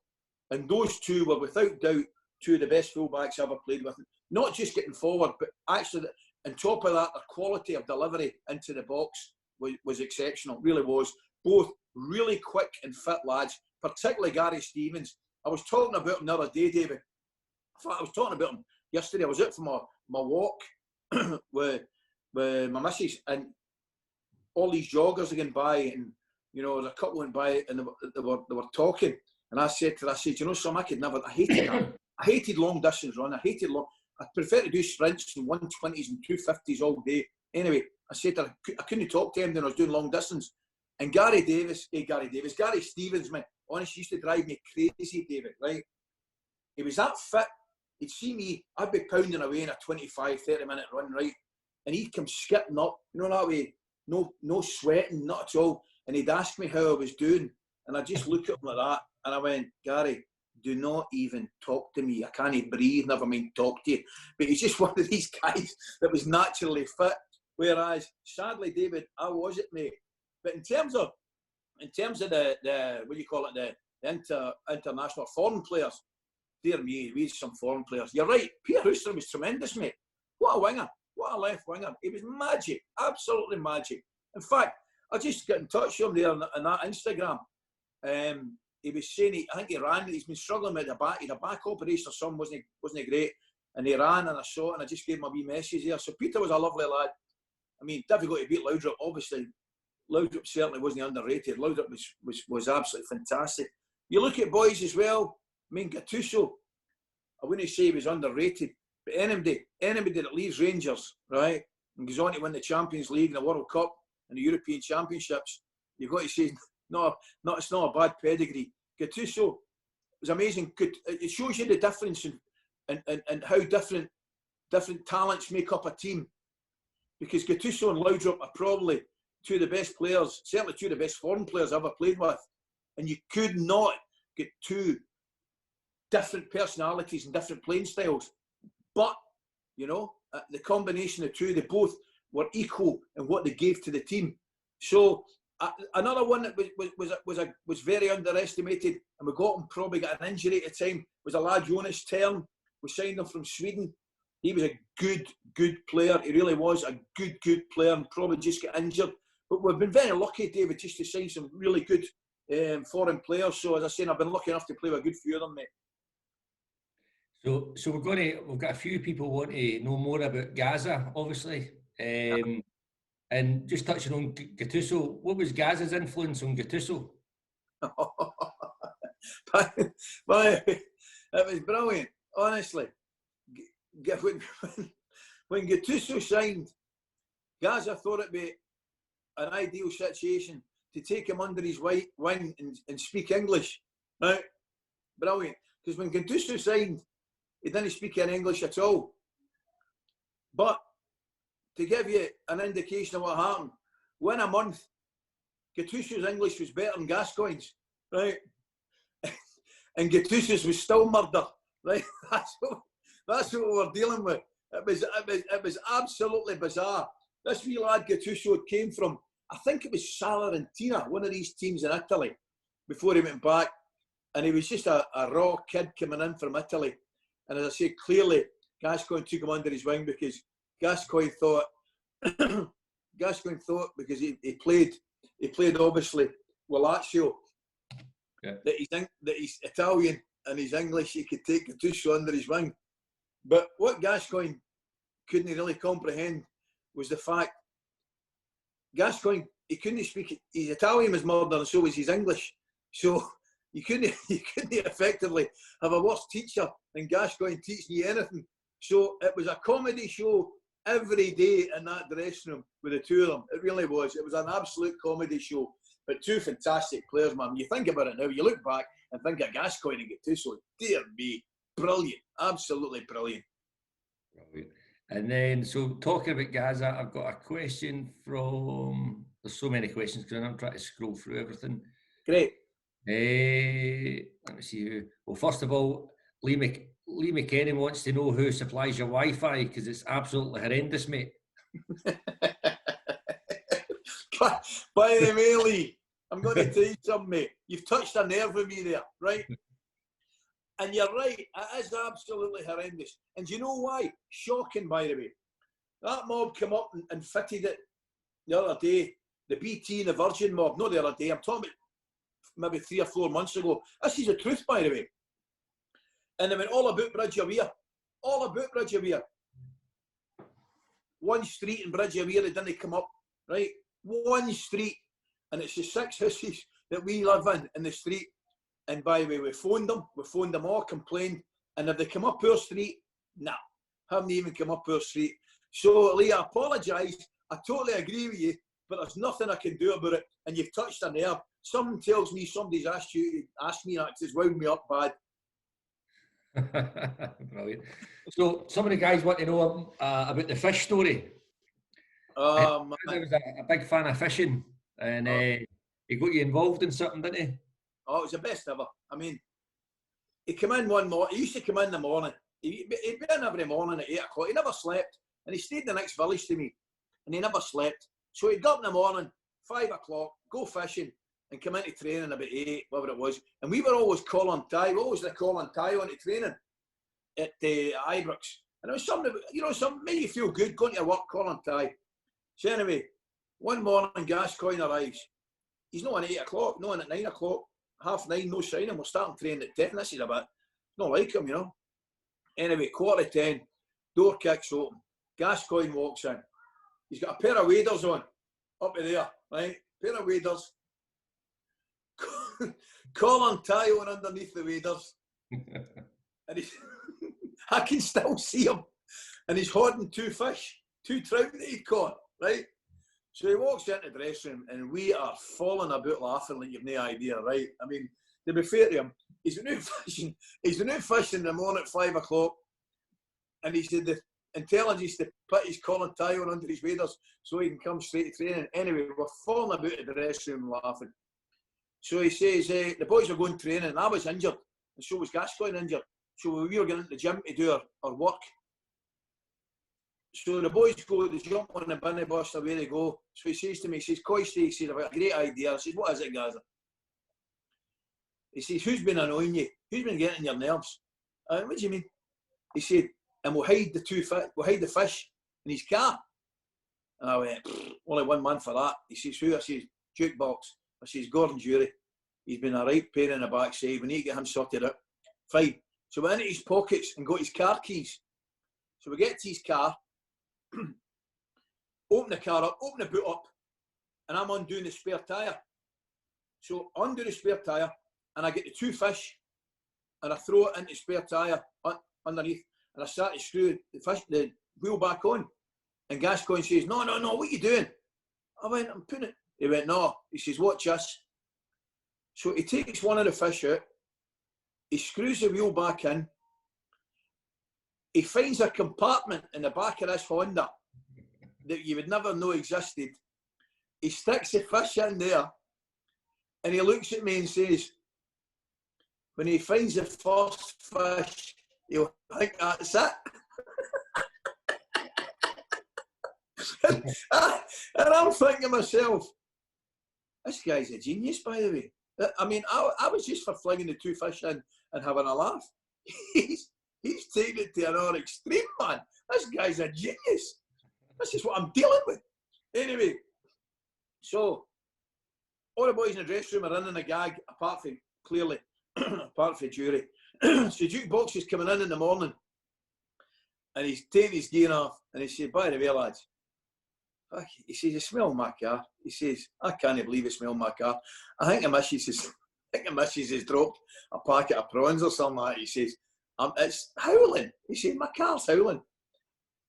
And those two were without doubt two of the best fullbacks I ever played with. Not just getting forward, but actually, on top of that, their quality of delivery into the box was exceptional, really was. Both really quick and fit lads, particularly Gary Stevens. I was talking about him the other day, David. In fact, I was talking about him yesterday. I was out for my walk with my missus, and all these joggers are going by, and you know, there's a couple went by, and they were talking, and I said to her, you know, Sam, I hated that. I hated long distance running. I prefer to do sprints and 120s and 250s all day. Anyway, I said to her, I couldn't talk to him when I was doing long distance. And Gary Stevens, man, honestly, used to drive me crazy, David, right? He was that fit. He'd see me, I'd be pounding away in a 25, 30-minute run, right? And he'd come skipping up, you know, that way, no sweating, not at all. And he'd ask me how I was doing. And I'd just look at him like that. And I went, Gary, do not even talk to me. I can't breathe, never mind talk to you. But he's just one of these guys that was naturally fit. Whereas, sadly, David, I wasn't, mate. But in terms of the what do you call it, the international foreign players, dear me, we had some foreign players. You're right, Peter Houston was tremendous, mate. What a winger, what a left winger. He was magic, absolutely magic. In fact, I just got in touch with him there on that Instagram. He was saying, I think he ran, he's been struggling with the back, he had a back operation or something, wasn't great. And he ran and I saw it and I just gave him a wee message there. So Peter was a lovely lad. I mean, difficult to beat Laudrup, obviously. Laudrup certainly wasn't underrated. Laudrup was absolutely fantastic. You look at boys as well. I mean, Gattuso, I wouldn't say he was underrated, but anybody that leaves Rangers, right, and goes on to win the Champions League and the World Cup and the European Championships, you've got to say, it's not a bad pedigree. Gattuso was amazing. It shows you the difference and how different talents make up a team. Because Gattuso and Laudrup are probably two of the best players, certainly two of the best foreign players I've ever played with. And you could not get two different personalities and different playing styles. But, you know, the combination of two, they both were equal in what they gave to the team. So another one that was very underestimated, and we probably got an injury at the time, was a lad, Jonas Tern. We signed him from Sweden. He was a good player. He really was a good player, and probably just got injured. But we've been very lucky, David, just to sign some really good foreign players. So as I say, I've been lucky enough to play with a good few of them, mate. So we've got a few people want to know more about Gaza, obviously. And just touching on Gattuso, what was Gaza's influence on Gattuso? It was brilliant, honestly. When Gattuso signed, Gaza thought it'd be an ideal situation to take him under his wing and speak English, right? Brilliant. Because when Gattuso signed, he didn't speak any English at all. But to give you an indication of what happened, within a month, Gattuso's English was better than Gascoigne's, right? And Gattuso's was still murder, right? That's what we were dealing with. It was absolutely bizarre. This wee lad Gattuso came from, I think it was Salernitana, one of these teams in Italy, before he went back. And he was just a raw kid coming in from Italy. And as I say, clearly, Gascoigne took him under his wing because Gascoigne thought because he played obviously with Lazio, that he's Italian and he's English, he could take Gattuso under his wing. But what Gascoigne couldn't really comprehend was the fact Gascoigne, he couldn't speak, his Italian was murder and so was his English. So you couldn't effectively have a worse teacher than Gascoigne teaching you anything. So it was a comedy show every day in that dressing room with the two of them. It really was. It was an absolute comedy show. But two fantastic players, man. You think about it now, you look back and think of Gascoigne and get two, so dear me, brilliant, absolutely brilliant. Brilliant. And then, so talking about Gaza, I've got a question from, there's so many questions because I'm trying to scroll through everything. Great. Let me see who. Well, first of all, Lee McKenna wants to know who supplies your Wi-Fi because it's absolutely horrendous, mate. By the way, Lee, I'm going to tell you something, mate. You've touched a nerve with me there, right? And you're right, it is absolutely horrendous. And do you know why? Shocking, by the way. That mob came up and fitted it the other day. The BT and the Virgin mob, not the other day. I'm talking about maybe 3 or 4 months ago. This is the truth, by the way. And they went all about Bridge of Weir. All about Bridge of Weir. One street in Bridge of Weir, they didn't come up, right? One street. And it's the 6 houses that we live in the street. And by the way, we phoned them all, complained. And if they come up our street, nah, haven't even come up our street. So, Lee, I apologise. I totally agree with you, but there's nothing I can do about it. And you've touched a nerve. Someone tells me somebody's asked you to ask me that because it's wound me up bad. Brilliant. So, some of the guys want to know about the fish story. I was a big fan of fishing, and he got you involved in something, didn't he? Oh, it was the best ever. I mean, he came in one morning. He used to come in the morning. He'd be in every morning at 8 o'clock. He never slept. And he stayed in the next village to me. And he never slept. So he'd go up in the morning, 5 o'clock, go fishing, and come into training about 8, whatever it was. And we were always call on tie. We always call on tie on to training at Ibrox. And it was something, something made you feel good going to work, call on tie. So anyway, one morning, Gascoigne arrives. He's not on at 8 o'clock, not on at 9 o'clock. 9:30, no signing. We're starting training at 10. This is a bit not like him, Anyway, 9:45, door kicks open. Gascoigne walks in. He's got a pair of waders on, up to there, right? Pair of waders. Collar tie on underneath the waders. And he's I can still see him. And he's holding 2 fish, 2 trout that he'd caught, right? So he walks into the dressing room and we are falling about laughing like you've no idea, right? I mean, to be fair to him, he's been out fishing in the morning at 5 o'clock and he's had the intelligence to put his collar tie on under his waders so he can come straight to training. Anyway, we're falling about the dressing room laughing. So he says, the boys are going training and I was injured and so was Gascoigne injured. So we were going to the gym to do our work. So the boys go, they jump on the binny bus, away they go. So he says to me, he says, Coisty, he says, I've got a great idea. I says, what is it, Gaza? He says, who's been annoying you? Who's been getting your nerves? What do you mean? He said, and we'll hide the fish in his car. And I went, only one man for that. He says, who? I says, Jukebox. I says, Gordon Jury. He's been a right pain in the backside. We need to get him sorted out. Fine. So we went into his pockets and got his car keys. So we get to his car, open the car up, open the boot up, and I'm undoing the spare tyre. So I undo the spare tyre, and I get the 2 fish, and I throw it into the spare tyre underneath, and I start to screw the wheel back on. And Gascoigne says, no, what are you doing? I went, I'm putting it. He went, no. He says, watch this. So he takes one of the fish out, he screws the wheel back in, he finds a compartment in the back of this Honda that you would never know existed. He sticks the fish in there and he looks at me and says, when he finds the first fish, he'll think that's it. And I'm thinking to myself, this guy's a genius, by the way. I mean, I was just for flinging the 2 fish in and having a laugh. He's taken it to another extreme, man. This guy's a genius. This is what I'm dealing with. Anyway, so all the boys in the dressing room are in a gag, apart from Jury. So Jukebox is coming in the morning and he's taking his gear off and he said, by the way, lads, He says, "You smell my car." He says, "I can't believe you smell my car." I think the missus has dropped a packet of prawns or something like that. He says, "It's howling." He says, "My car's howling."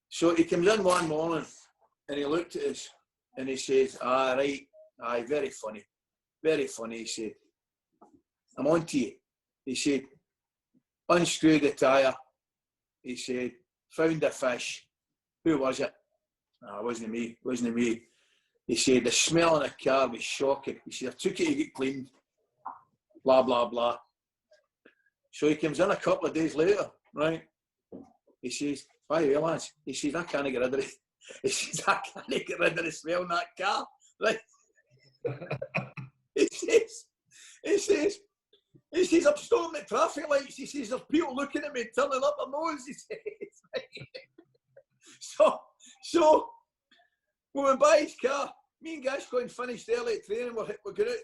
So he comes in one morning and he looked at us and he says, "Ah, right, aye, very funny, very funny." He said, "I'm on to you." He said, "Unscrewed the tyre." He said, "Found a fish." "Who was it?" "Ah, wasn't me. He said, "The smell in the car was shocking." He said, "I took it to get cleaned." Blah, blah, blah. So he comes in a couple of days later, right? He says, "By the way, lads," he says, "I can't get rid of it." He says, "I can't get rid of the smell in that car." Right? He says, "I'm stopping at traffic lights." He says, "There's people looking at me, turning up their nose." He says, So we went by his car. Me and Gascoigne finished early at training. We're going out.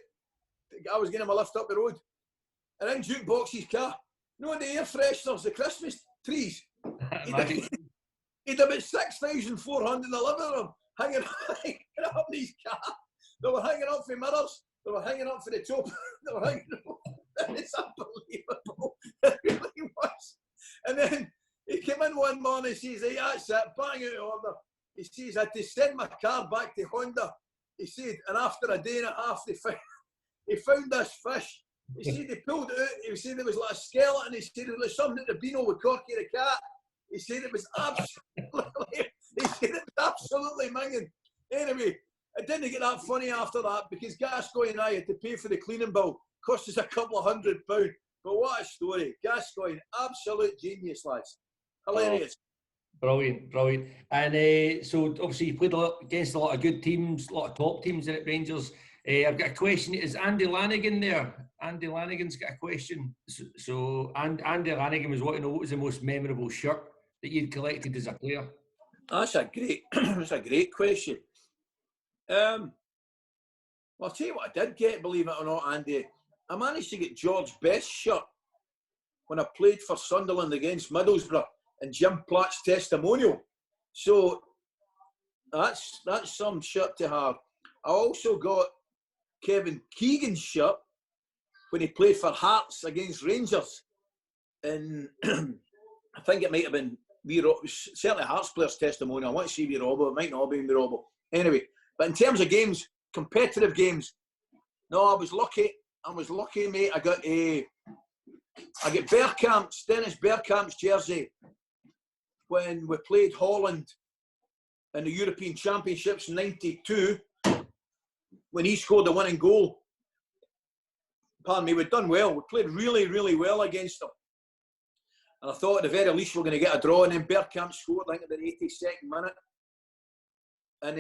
I was getting him a lift up the road. And in jukebox's car, you know the air fresheners, the Christmas trees? He'd about 6,411 of them hanging up in his car. They were hanging up for mirrors. They were hanging up for the top. They were hanging up. It's unbelievable. It really was. And then he came in one morning and says, "Hey, that's it, bang out of order." He says, "I had to send my car back to Honda." He said, and after a day and a half, they found this fish. He said they pulled it out. He said it was like a skeleton. He said it was something that Beano with Corky the cat. He said it was absolutely minging. Anyway, it didn't get that funny after that because Gascoigne and I had to pay for the cleaning bill. Cost us a couple of £100. But what a story. Gascoigne, absolute genius, lads. Hilarious. Brilliant. And so obviously you played against a lot of good teams, a lot of top teams at Rangers. I've got a question. Is Andy Lanigan there? Andy Lanigan's got a question. So Andy Lanigan was wanting to know what was the most memorable shirt that you'd collected as a player? That's a great question. Well, I'll tell you what I did get, believe it or not, Andy. I managed to get George Best's shirt when I played for Sunderland against Middlesbrough and Jim Platt's testimonial. So that's some shirt to have. I also got Kevin Keegan's shirt when he played for Hearts against Rangers. And I think it might have been certainly Hearts player's testimonial. I want to see wee Robbo. It might not have been wee Robbo. Anyway, but in terms of games, competitive games, no, I was lucky, mate. I got Dennis Bergkamp's jersey when we played Holland in the European Championships in '92, when he scored the winning goal. Pardon me, we'd done well. We played really, really well against them. And I thought at the very least we're going to get a draw, and then Bergkamp scored, I think, at the 82nd minute. And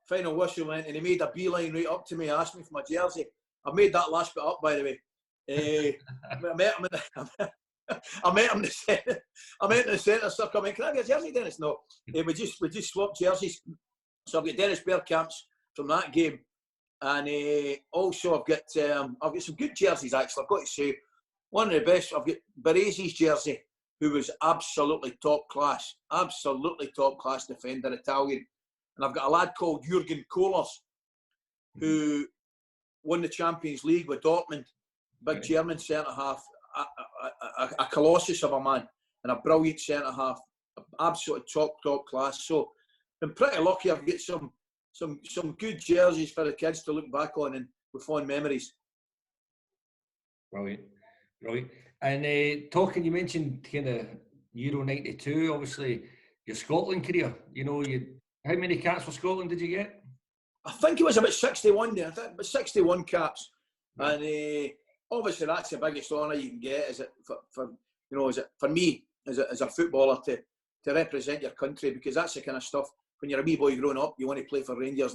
final whistle went, and he made a beeline right up to me, asked me for my jersey. I've made that last bit up, by the way. I met him in the centre circle. I mean, "Can I get a jersey, Dennis?" No. We just swapped jerseys. So I've got Dennis Bergkamp's from that game, and also I've got some good jerseys, actually. I've got to say, one of the best. I've got Baresi's jersey, who was absolutely top class defender, Italian. And I've got a lad called Jurgen Kohlers, who won the Champions League with Dortmund, big German centre-half, a colossus of a man, and a brilliant centre-half, absolutely top class. So I'm pretty lucky. I've got some good jerseys for the kids to look back on and with fond memories. Brilliant. And you mentioned kind of Euro 92, obviously your Scotland career. You know, how many caps for Scotland did you get? I think it was about 61 there. I think about 61 caps. And obviously that's the biggest honour you can get. Is it for me as a footballer to represent your country, because that's the kind of stuff when you're a wee boy growing up, you want to play for Rangers,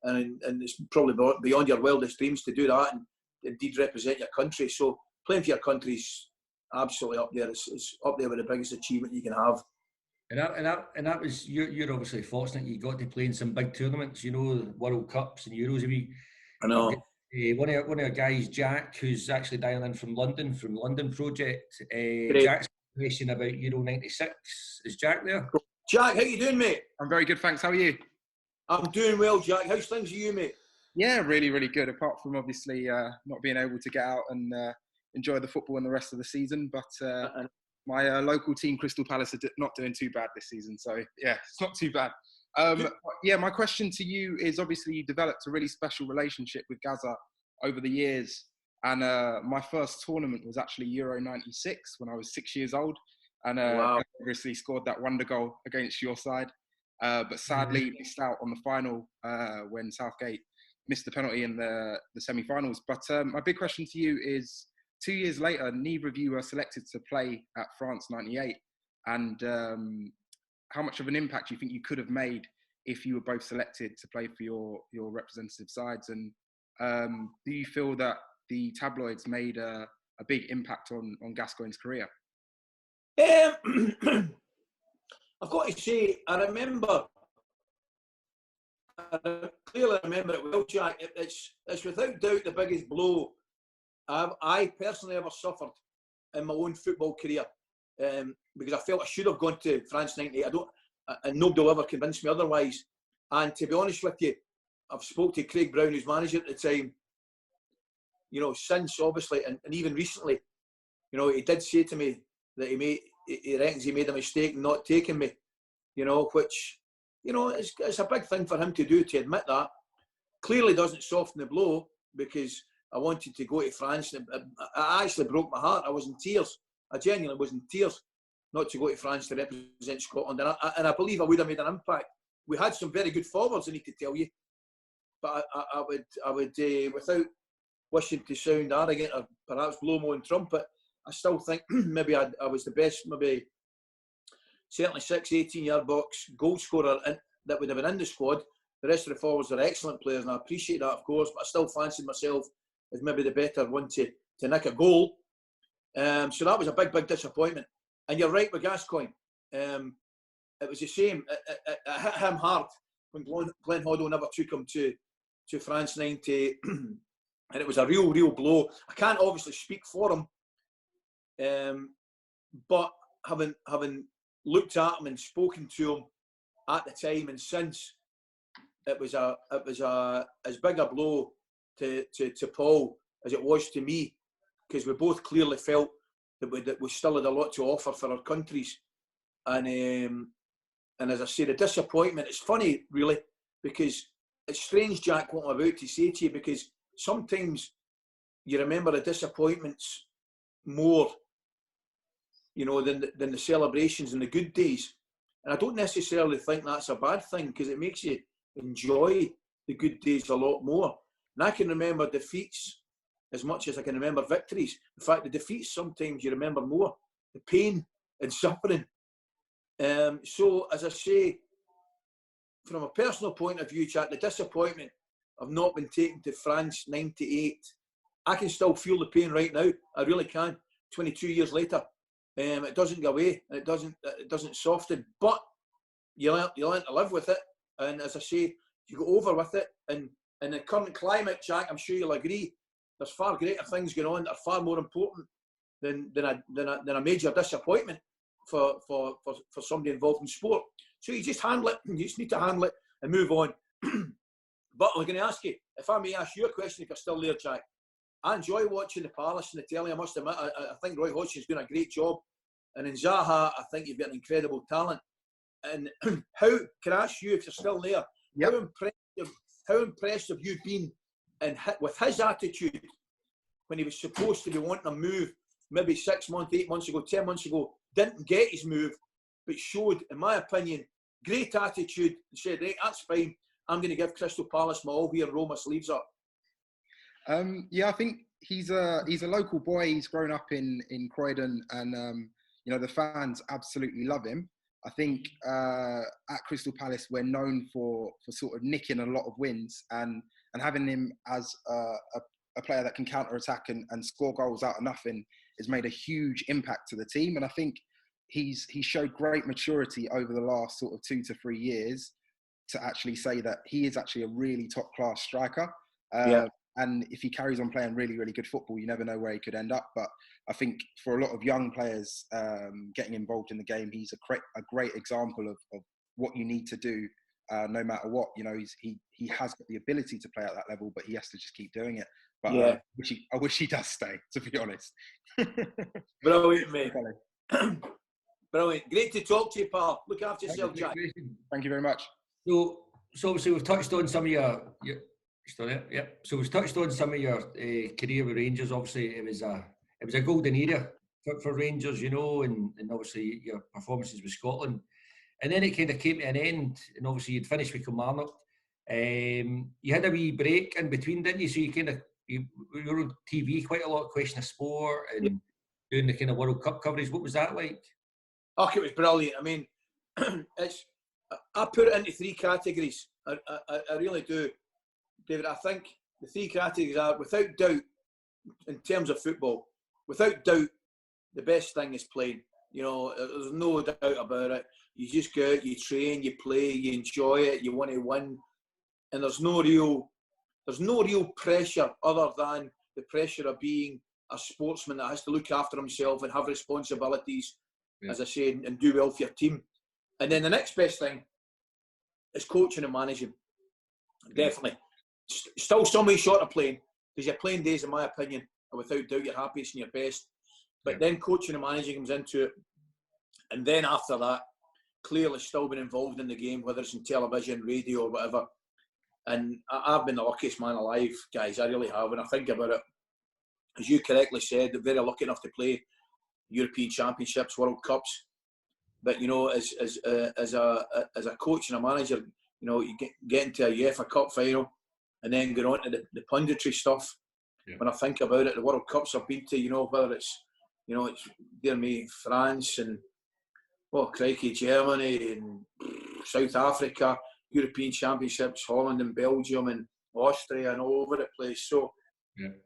and it's probably beyond your wildest dreams to do that and indeed represent your country. So playing for your country is absolutely up there. It's up there with the biggest achievement you can have. And that was, you're obviously fortunate you got to play in some big tournaments, you know, World Cups and Euros. I know. One of our guys, Jack, who's actually dialing in from London Project. Jack's question about Euro 96. Is Jack there? Jack, how you doing, mate? I'm very good, thanks. How are you? I'm doing well, Jack. How's things with you, mate? Yeah, really, really good. Apart from obviously not being able to get out and enjoy the football in the rest of the season, but my local team, Crystal Palace, are not doing too bad this season. So yeah, it's not too bad. Yeah, my question to you is, obviously you developed a really special relationship with Gaza over the years, and my first tournament was actually Euro '96 when I was 6 years old, and Wow. obviously scored that wonder goal against your side, but sadly missed out on the final when Southgate missed the penalty in the semi-finals. But my big question to you is, 2 years later, neither of you were selected to play at France '98, and how much of an impact do you think you could have made if you were both selected to play for your representative sides? And do you feel that the tabloids made a big impact on Gascoigne's career? I've got to say, clearly remember it well, Jack. It's without doubt the biggest blow I personally ever suffered in my own football career, because I felt I should have gone to France '98. And nobody will ever convince me otherwise. And to be honest with you, I've spoke to Craig Brown, who's manager at the time, you know, since obviously, and even recently, you know, he did say to me that he reckons he made a mistake in not taking me, you know, which, you know, it's a big thing for him to do, to admit that. Clearly doesn't soften the blow, because I wanted to go to France. And it actually broke my heart. I was in tears. I genuinely was in tears not to go to France to represent Scotland. And I believe I would have made an impact. We had some very good forwards, I need to tell you. But I would without wishing to sound arrogant or perhaps blow my own trumpet, I still think maybe I was the best, maybe certainly 18-yard box goal scorer that would have been in the squad. The rest of the forwards are excellent players, and I appreciate that, of course, but I still fancied myself as maybe the better one to nick a goal. So that was a big, big disappointment. And you're right with Gascoigne. It was the same. It hit him hard when Glenn Hoddle never took him to France '98. And it was a real blow. I can't obviously speak for him, but having looked at him and spoken to him at the time and since, it was as big a blow to Paul as it was to me, because we both clearly felt that we still had a lot to offer for our countries. And as I say, the disappointment, it's funny really, because it's strange, Jack, what I'm about to say to you, because sometimes you remember the disappointments more, you know, than the celebrations and the good days. And I don't necessarily think that's a bad thing, because it makes you enjoy the good days a lot more. And I can remember defeats as much as I can remember victories. In fact, the defeats sometimes you remember more, the pain and suffering. So, as I say, from a personal point of view, Jack, the disappointment of not being taken to France '98, I can still feel the pain right now. I really can. 22 years later, it doesn't go away, and it doesn't soften. But you learn to live with it, and as I say, you go over with it. And in the current climate, Jack, I'm sure you'll agree, there's far greater things going on that are far more important than a major disappointment for somebody involved in sport. So you just handle it. You just need to handle it and move on. But I'm going to ask you, if I may ask you a question, if you're still there, Jack. I enjoy watching the Palace and the telly. I must admit, I think Roy Hodgson's doing a great job. And in Zaha, I think you've got an incredible talent. And how, can I ask you, if you're still there, yep, how impressed have you been with his attitude when he was supposed to be wanting a move maybe 6 months, 8 months ago, 10 months ago, didn't get his move, but showed, in my opinion, great attitude and said, right, that's fine, I'm going to give Crystal Palace my all here and roll my sleeves up. Yeah, I think he's a local boy. He's grown up in Croydon, and you know, the fans absolutely love him. I think at Crystal Palace we're known for sort of nicking a lot of wins, and having him as a player that can counter-attack and score goals out of nothing has made a huge impact to the team. And I think he's showed great maturity over the last sort of 2 to 3 years to actually say that he is actually a really top-class striker. Yeah. And if he carries on playing really, really good football, you never know where he could end up. But I think for a lot of young players getting involved in the game, he's a great example of what you need to do no matter what. You know, he has got the ability to play at that level, but he has to just keep doing it. But Yeah. I wish he does stay, to be honest. Brilliant, mate. Brilliant. Great to talk to you, pal. Look after yourself, Jack. Thank you very much. So obviously we've touched on some of your still there? Yep. So we've touched on some of your career with Rangers. Obviously, it was a golden era for Rangers, you know, and obviously your performances with Scotland. And then it kind of came to an end, and obviously you'd finished with Kilmarnock. You had a wee break in between, didn't you? So you were on TV quite a lot, Question of Sport, and doing the kind of World Cup coverage. What was that like? Oh, it was brilliant. I mean, I put it into three categories. I really do, David. I think the three categories are, without doubt, in terms of football, without doubt, the best thing is playing. You know, there's no doubt about it. You just go out, you train, you play, you enjoy it, you want to win, and there's no real pressure other than the pressure of being a sportsman that has to look after himself and have responsibilities, as I say, and do well for your team. And then the next best thing is coaching and managing. Definitely. Still some way short of playing, because your playing days, in my opinion, are without doubt your happiest and your best. But then coaching and managing comes into it. And then after that, clearly still been involved in the game, whether it's in television, radio, or whatever. And I've been the luckiest man alive, guys. I really have. When I think about it, as you correctly said, they're very lucky enough to play European Championships, World Cups. But, you know, as a coach and a manager, you know, you get into a UEFA Cup final and then go on to the punditry stuff. Yeah. When I think about it, the World Cups I've been to, you know, whether it's, you know, it's, dear me, France and, well, crikey, Germany and South Africa, European Championships, Holland and Belgium and Austria and all over the place. So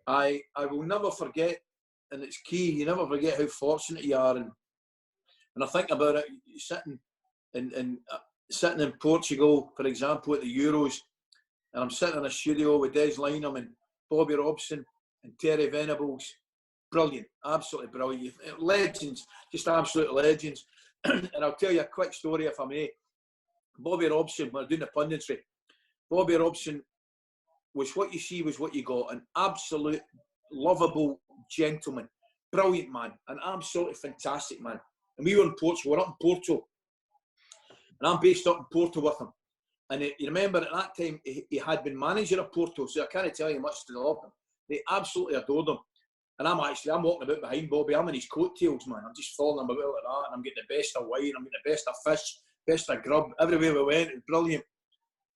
I will never forget, and it's key, you never forget how fortunate you are. And when I think about it, sitting in Portugal, for example, at the Euros, and I'm sitting in a studio with Des Lynam and Bobby Robson and Terry Venables. Brilliant, absolutely brilliant. Legends, just absolute legends. And I'll tell you a quick story, if I may. Bobby Robson, when I was doing the punditry, Bobby Robson was what you see was what you got. An absolute lovable gentleman. Brilliant man. An absolutely fantastic man. And we were in Portugal, we're up in Porto. And I'm based up in Porto with him. And you remember at that time, he had been manager of Porto, so I can't tell you much to love him. They absolutely adored him. And I'm walking about behind Bobby. I'm in his coattails, man. I'm just following him about like that. And I'm getting the best of wine. I'm getting the best of fish, best of grub. Everywhere we went, it was brilliant.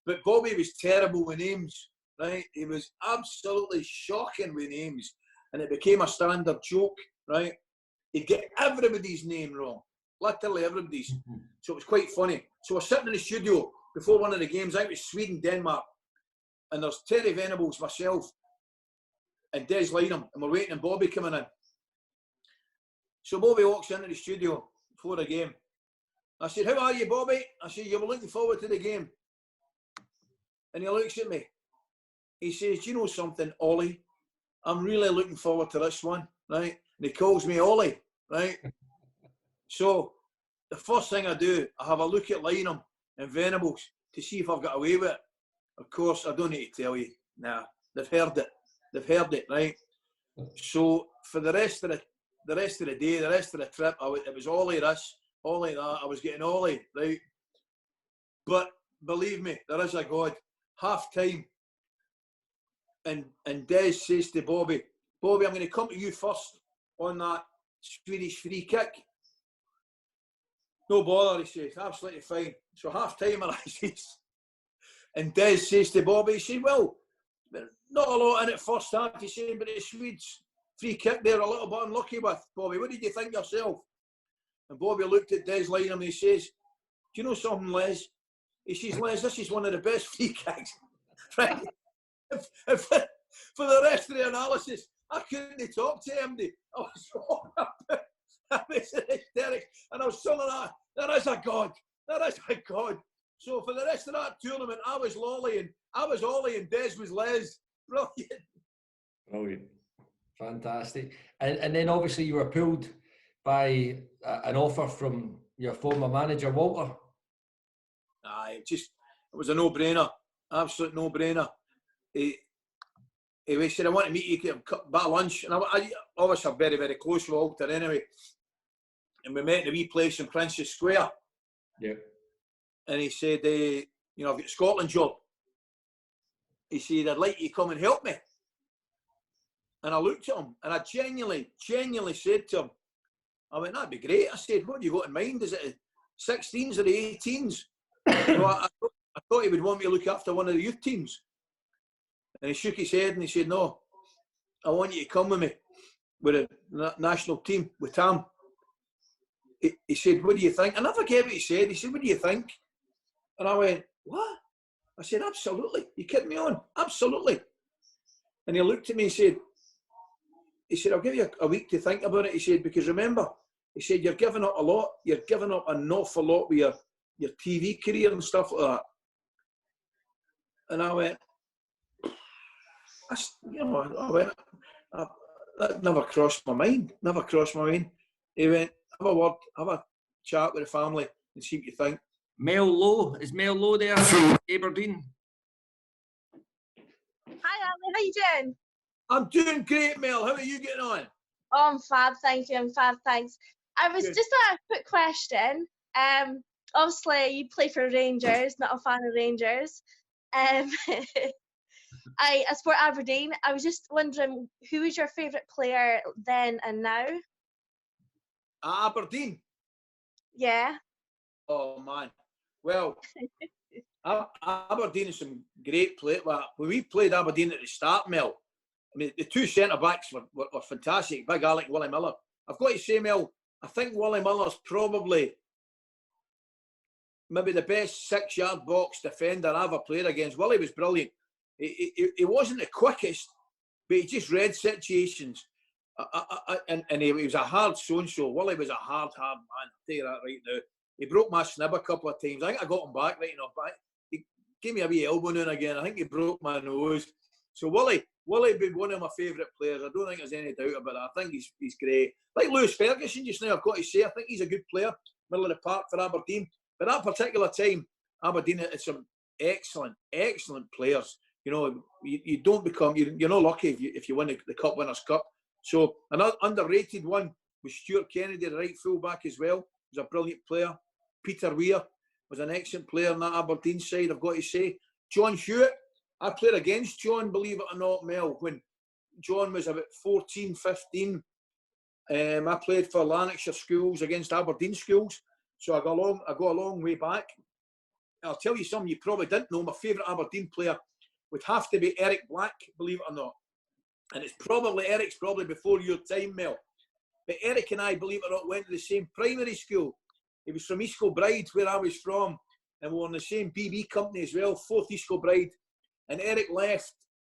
But Bobby was terrible with names, right? He was absolutely shocking with names. And it became a standard joke, right? He'd get everybody's name wrong. Literally everybody's. So it was quite funny. So we're sitting in the studio before one of the games. I think it was Sweden, Denmark. And there's Terry Venables, myself, and Des Lynam, and we're waiting on Bobby coming in. So Bobby walks into the studio before the game. I said, "How are you, Bobby?" I said, "You were looking forward to the game." And he looks at me. He says, "Do you know something, Ollie? I'm really looking forward to this one," right? And he calls me Ollie, right? So the first thing I do, I have a look at Lynam and Venables to see if I've got away with it. Of course, I don't need to tell you. Nah, they've heard it. They've heard it, right? So for the rest of the day, the rest of the trip, it was Ollie this, Ollie that. I was getting Ollie, right? But believe me, there is a God. Half time, and Des says to Bobby, "Bobby, I'm going to come to you first on that Swedish free kick." "No bother," he says, "absolutely fine." So half time arises, and Des says to Bobby, he says, "Well, not a lot in it first half," he said, "but the Swedes free kick there a little bit unlucky with, Bobby. What did you think yourself?" And Bobby looked at Des Lynam and he says, "Do you know something, Les?" He says, "Les, this is one of the best free kicks." Right? For the rest of the analysis, I couldn't talk to him. I was hysterics. And I was telling that, there is a God. There is a God. So for the rest of that tournament, I was Ollie and Des was Les. Brilliant. Brilliant. Fantastic. And then obviously you were pulled by an offer from your former manager, Walter. Aye, It was a no-brainer, absolute no-brainer. He said, I want to meet you about lunch. And I obviously I'm very, very close with Walter anyway. And we met in a wee place in Princess Square. Yeah. And he said, you know, I've got a Scotland job. He said, I'd like you to come and help me. And I looked at him and I genuinely said to him, I went, that'd be great. I said, what do you got in mind? Is it the 16s or the 18s? So I thought he would want me to look after one of the youth teams. And he shook his head and he said, no, I want you to come with me with the national team, with Tam. He said, what do you think? I never forget what he said. He said, what do you think? And I went, what? I said, absolutely. You kidding me on? Absolutely. And he looked at me and said, I'll give you a week to think about it. He said, because remember, he said, you're giving up a lot. You're giving up an awful lot with your TV career and stuff like that. And I went, that never crossed my mind. Never crossed my mind. He went, have a word, have a chat with the family and see what you think. Mel Lowe, is Mel Lowe there from Aberdeen? Hi, Ally, how you doing? I'm doing great, Mel. How are you getting on? Oh, I'm fab, thank you. I'm fab, thanks. I was just a quick question. Obviously, you play for Rangers, not a fan of Rangers. I support Aberdeen. I was just wondering, who is your favourite player then and now? Aberdeen? Yeah. Oh, man. Well, Aberdeen is some great play. When we played Aberdeen at the start, Mel, I mean, the two centre-backs were fantastic. Big Alec and Willie Miller. I've got to say, Mel, I think Willie Miller's probably maybe the best 6-yard box defender I ever played against. Willie was brilliant. He wasn't the quickest, but he just read situations. And he was a hard so-and-so. Willie was a hard man. I'll tell you that right now. He broke my snib a couple of times. I think I got him back right enough. But he gave me a wee elbow now and again. I think he broke my nose. So Willie would be one of my favourite players. I don't think there's any doubt about it. I think he's great. Like Lewis Ferguson just now, I've got to say, I think he's a good player, middle of the park for Aberdeen. But that particular time, Aberdeen had some excellent players. You know, you don't become, you're not lucky if you win the Cup Winners' Cup. So another underrated one was Stuart Kennedy, the right full-back as well. He was a brilliant player. Peter Weir was an excellent player on that Aberdeen side, I've got to say. John Hewitt, I played against John, believe it or not, Mel, when John was about 14, 15. I played for Lanarkshire schools against Aberdeen schools. So I go a long way back. I'll tell you something you probably didn't know. My favourite Aberdeen player would have to be Eric Black, believe it or not. And Eric's probably before your time, Mel. But Eric and I, believe it or not, went to the same primary school. He was from East Kilbride, where I was from, and we were in the same BB company as well, 4th East Kilbride. And Eric left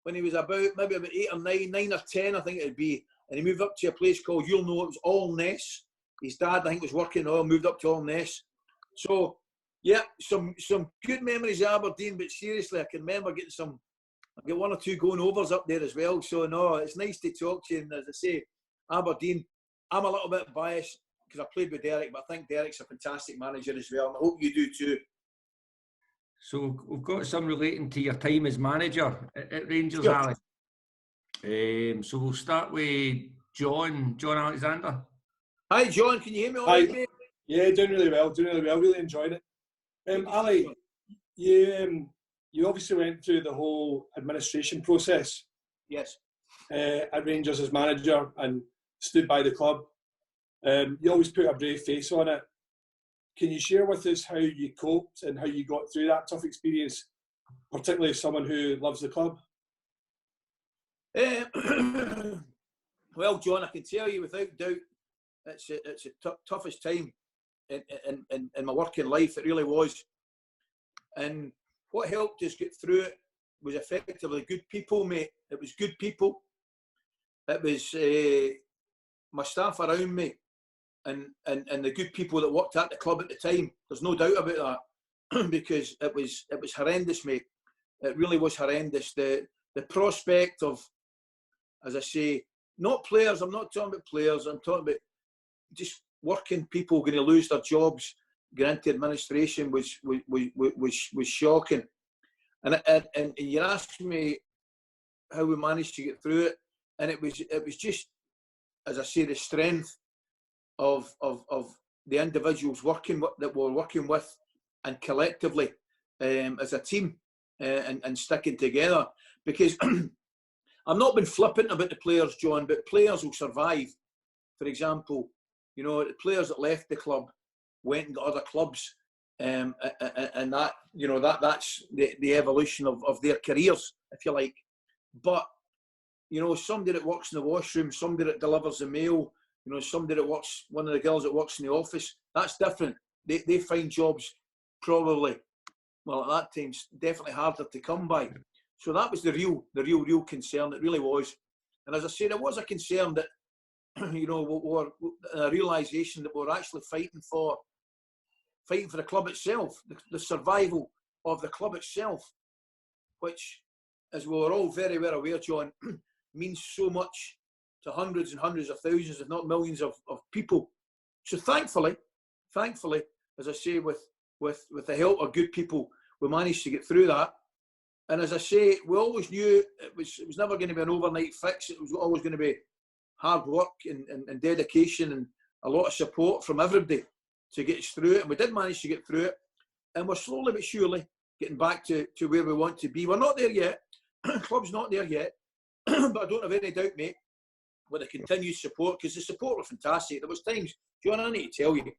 when he was maybe about 8 or 9 or 10, I think it would be. And he moved up to a place called, you'll know, it was Allness. His dad, I think, was working on, moved up to Allness. So, yeah, some good memories of Aberdeen, but seriously, I can remember getting I've got 1 or 2 going overs up there as well. So, no, it's nice to talk to you. And as I say, Aberdeen, I'm a little bit biased because I played with Derek, but I think Derek's a fantastic manager as well. And I hope you do too. So we've got some relating to your time as manager at Rangers, Sure. Alex. So we'll start with John Alexander. Hi, John. Can you hear me all right, mate? Yeah, doing really well. Really enjoyed it. Ali, you obviously went through the whole administration process. Yes. At Rangers as manager and stood by the club. You always put a brave face on it. Can you share with us how you coped and how you got through that tough experience, particularly as someone who loves the club? Well, John, I can tell you without doubt, it's the toughest time in my working life. It really was. And what helped us get through it was effectively good people, mate. It was good people. It was my staff around me and the good people that worked at the club at the time. There's no doubt about that because it was horrendous, mate. It really was horrendous. The prospect of, as I say, not players. I'm not talking about players. I'm talking about just working people going to lose their jobs. going into administration was shocking. And you're asking me how we managed to get through it, and it was just, as I say, the strength of the individuals that we're working with, and collectively as a team, and sticking together. Because I've not been flippant about the players, John, but players will survive. For example, you know, the players that left the club went and got other clubs, and that, you know, that's the evolution of their careers, if you like. But, you know, somebody that works in the washroom, somebody that delivers the mail, you know, somebody that works, one of the girls that works in the office, that's different. They find jobs probably, well, at that time, definitely harder to come by. So that was the real concern. It really was. And as I said, it was a concern that, you know, a realisation that we're actually fighting for the club itself, the survival of the club itself, which, as we were all very well aware, John, means so much to hundreds and hundreds of thousands, if not millions of people. So thankfully, as I say, with the help of good people, we managed to get through that. And as I say, we always knew it was never going to be an overnight fix. It was always going to be hard work and dedication and a lot of support from everybody to get us through it. And we did manage to get through it. And we're slowly but surely getting back to where we want to be. We're not there yet. Club's not there yet. But I don't have any doubt, mate, with the continued support, because the support was fantastic. There was times, John, I need to tell you,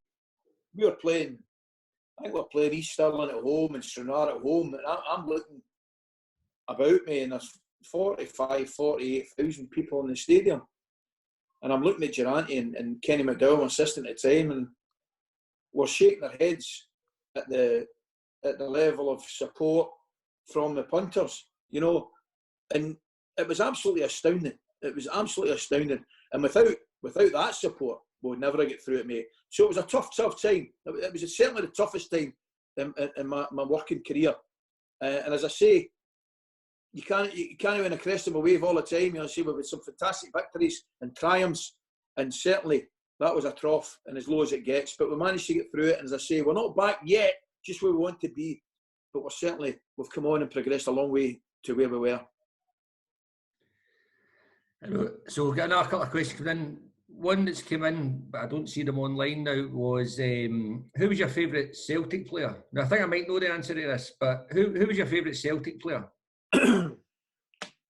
we were playing, I think we were playing East Stirling at home and Stranraer at home, and I'm looking about me, and there's 45, 48,000 people in the stadium. And I'm looking at Durante and Kenny McDowell, my assistant at the time, and we're shaking our heads at the level of support from the punters, you know. And it was absolutely astounding. It was absolutely astounding. And without that support, we would never get through it, mate. So it was a tough time. It was certainly the toughest time in my working career. And as I say, you can't win a crest of a wave all the time. You know, see, we've had some fantastic victories and triumphs, and certainly that was a trough and as low as it gets. But we managed to get through it. And as I say, we're not back yet, just where we want to be. But we've come on and progressed a long way to where we were. So we've got another couple of questions coming in. One that's come in, but I don't see them online now, was who was your favourite Celtic player? Now, I think I might know the answer to this, but who was your favourite Celtic player?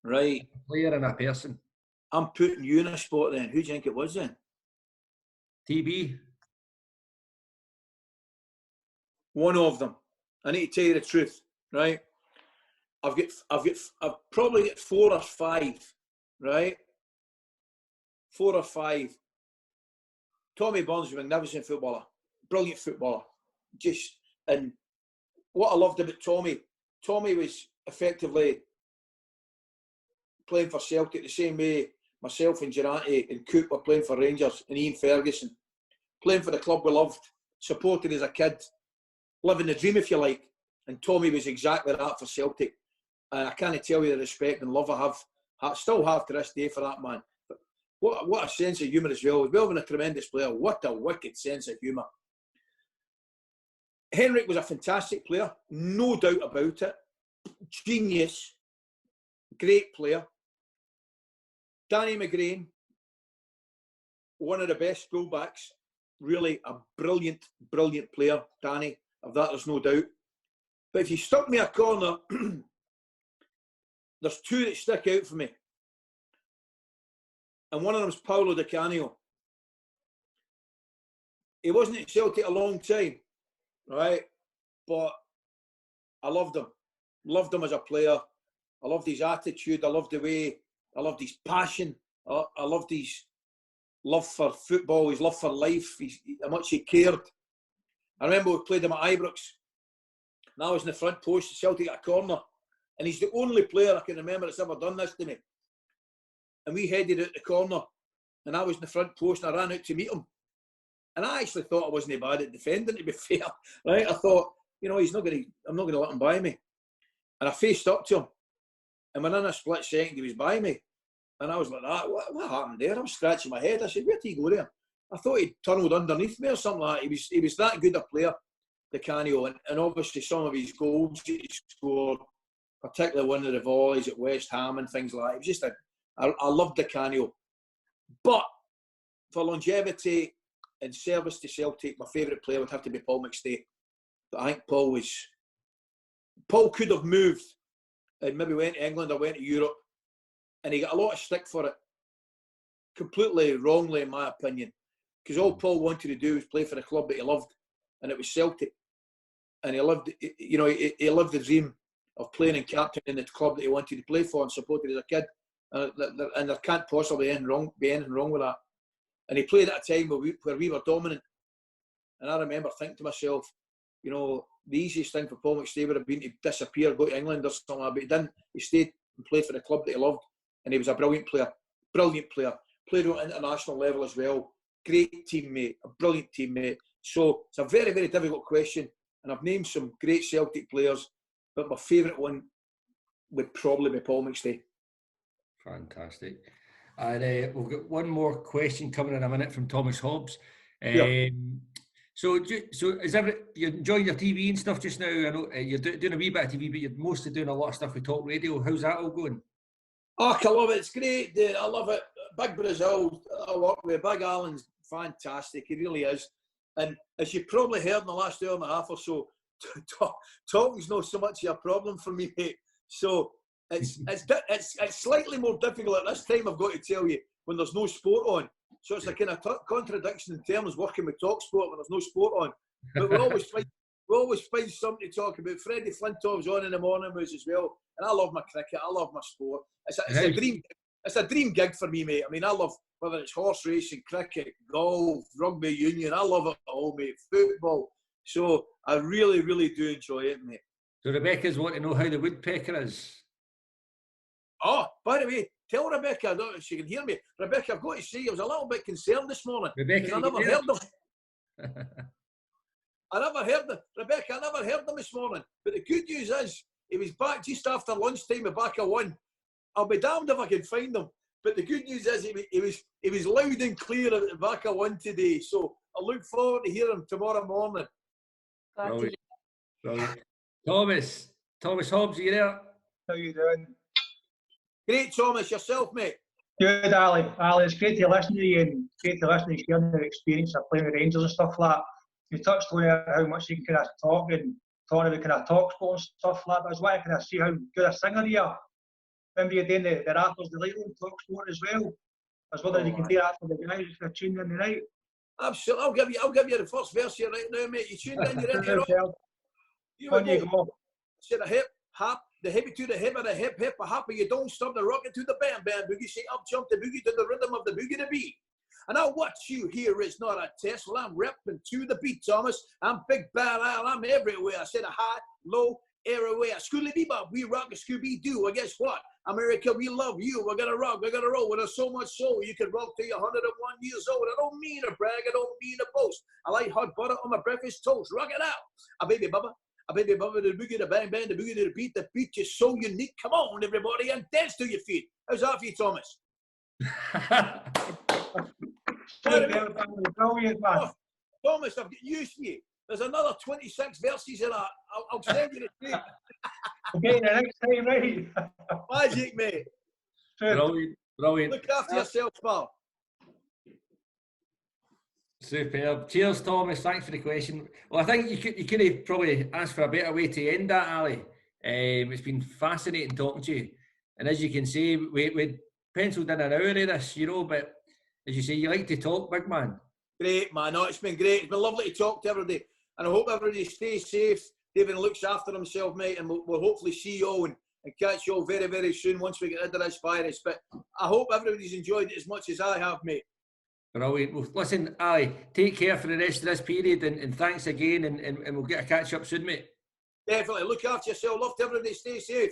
Right. A player and a person. I'm putting you in a spot then. Who do you think it was then? TB. One of them. I need to tell you the truth, right? I've probably got 4 or 5, right? 4 or 5. Tommy Burns was a magnificent footballer, brilliant footballer. And what I loved about Tommy was effectively playing for Celtic the same way myself and Durante and Coop were playing for Rangers, and Ian Ferguson, playing for the club we loved, supported as a kid, living the dream, if you like. And Tommy was exactly that for Celtic. And I can't tell you the respect and love I still have to this day for that man. But what a sense of humour as well. He's well been a tremendous player. What a wicked sense of humour. Henrik was a fantastic player, no doubt about it. Genius, great player. Danny McGrain, one of the best fullbacks, really a brilliant player, Danny, of that there's no doubt. But if you stuck me a corner, there's 2 that stick out for me. And one of them is Paolo Di Canio. He wasn't at Celtic a long time, right? But I loved him. Loved him as a player. I loved his attitude. I loved the way, I loved his passion. I loved his love for football, his love for life, how much he cared. I remember we played him at Ibrox. And I was in the front post, Celtic at a corner. And he's the only player I can remember that's ever done this to me. And we headed out the corner. And I was in the front post and I ran out to meet him. And I actually thought I wasn't bad at defending, to be fair. Right? I thought, you know, I'm not going to let him by me. And I faced up to him. And within a split second, he was by me. And I was like, what happened there? I was scratching my head. I said, where did he go there? I thought he'd tunnelled underneath me or something like that. He was that good a player. Di Canio, and obviously some of his goals that he scored, particularly one of the volleys at West Ham and things like that. It was just I loved Di Canio. But for longevity and service to Celtic, my favourite player would have to be Paul McStay. But I think Paul could have moved and maybe went to England or went to Europe, and he got a lot of stick for it. Completely wrongly, in my opinion. Because all Paul wanted to do was play for the club that he loved, and it was Celtic. And he loved, he lived the dream of playing and captaining the club that he wanted to play for and supported as a kid. And there can't possibly be anything wrong with that. And he played at a time where we were dominant. And I remember thinking to myself, the easiest thing for Paul McStay would have been to disappear, go to England or something, but he didn't. He stayed and played for the club that he loved. And he was a brilliant player. Played on international level as well. Great teammate, a brilliant teammate. So it's a very, very difficult question. And I've named some great Celtic players, but my favourite one would probably be Paul McStay. Fantastic. And we've got one more question coming in a minute from Thomas Hobbs. Yeah. So is you're enjoying your TV and stuff just now? I know you're doing a wee bit of TV, but you're mostly doing a lot of stuff with Talk Radio. How's that all going? Oh, I love it. It's great. I love it. Big Brazil, I work with. Big Alan's fantastic. He really is. And as you probably heard in the last hour and a half or so, talking's not so much a problem for me, mate. So it's slightly more difficult at this time, I've got to tell you, when there's no sport on. So it's a kind of contradiction in terms of working with Talk Sport when there's no sport on. But we always find something to talk about. Freddie Flintov's on in the morning with us as well. And I love my cricket. I love my sport. It's a dream. It's a dream gig for me, mate. I mean, I love whether it's horse racing, cricket, golf, rugby union. I love it all, mate. Football. So I really, really do enjoy it, mate. So Rebecca's wanting to know how the woodpecker is. Oh, by the way, tell Rebecca, I don't know if she can hear me. Rebecca, I've got to say, I was a little bit concerned this morning. Rebecca, I never heard them. Rebecca, I never heard them this morning. But the good news is, he was back just after lunchtime with back of one. I'll be damned if I can find him. But the good news is, he was loud and clear at the back of one today. So I look forward to hearing him tomorrow morning. Brilliant. Thomas Hobbs, are you there? How you doing? Great, Thomas. Yourself, mate? Good, Ally. It's great to listen to you and great to listen to sharing your experience of playing with Rangers and stuff like that. You touched on how much you can kind of talk and talking about kind of talk sport and stuff like that. But I was wanting to kind of see how good a singer you are. Remember you doing the Rappers Delight on Talk Sport as well? I was wondering if you can do that for the guys who are tuned in tonight. Absolutely. I'll give you the first verse here right now, mate. You tuned in, you're in here. On you go. Say the hip, hop, the hippie to the hip, and the hip, hip, a hopper. You don't stop the rocket to the bam, bam, boogie. Say up, jump the boogie to the rhythm of the boogie to beat. And now what you hear is not a test. Well, I'm repping to the beat, Thomas. I'm Big Bad Al. I'm everywhere. I said a high, low, everywhere. Schooly bebop, we rock a Scooby-Doo. Well, guess what? America, we love you. We're going to rock. We're going to roll. There's so much soul. You can rock till you're 101 years old. I don't mean to brag. I don't mean to boast. I like hot butter on my breakfast toast. Rock it out. A baby bubba, the boogie, the bang, bang, the boogie, the beat. The beat is so unique. Come on, everybody, and dance to your feet. How's that for you, Thomas? Brilliant, man. Oh, Thomas, I've got news for you. There's another 26 verses in that. I'll send you the tape. Okay, the next time, right? Magic, mate. Brilliant. Look after yourself, pal. Superb. Cheers, Thomas. Thanks for the question. Well, I think you could have probably asked for a better way to end that, Ali. It's been fascinating talking to you. And as you can see, we penciled in an hour of this, but as you say, you like to talk, big man. Great, man. No, it's been great. It's been lovely to talk to everybody. And I hope everybody stays safe. David looks after himself, mate. And we'll hopefully see you all and catch you all very, very soon once we get rid of this virus. But I hope everybody's enjoyed it as much as I have, mate. Brilliant. Well, listen, Ali, take care for the rest of this period. And thanks again. And we'll get a catch up soon, mate. Definitely. Look after yourself. Love to everybody. Stay safe.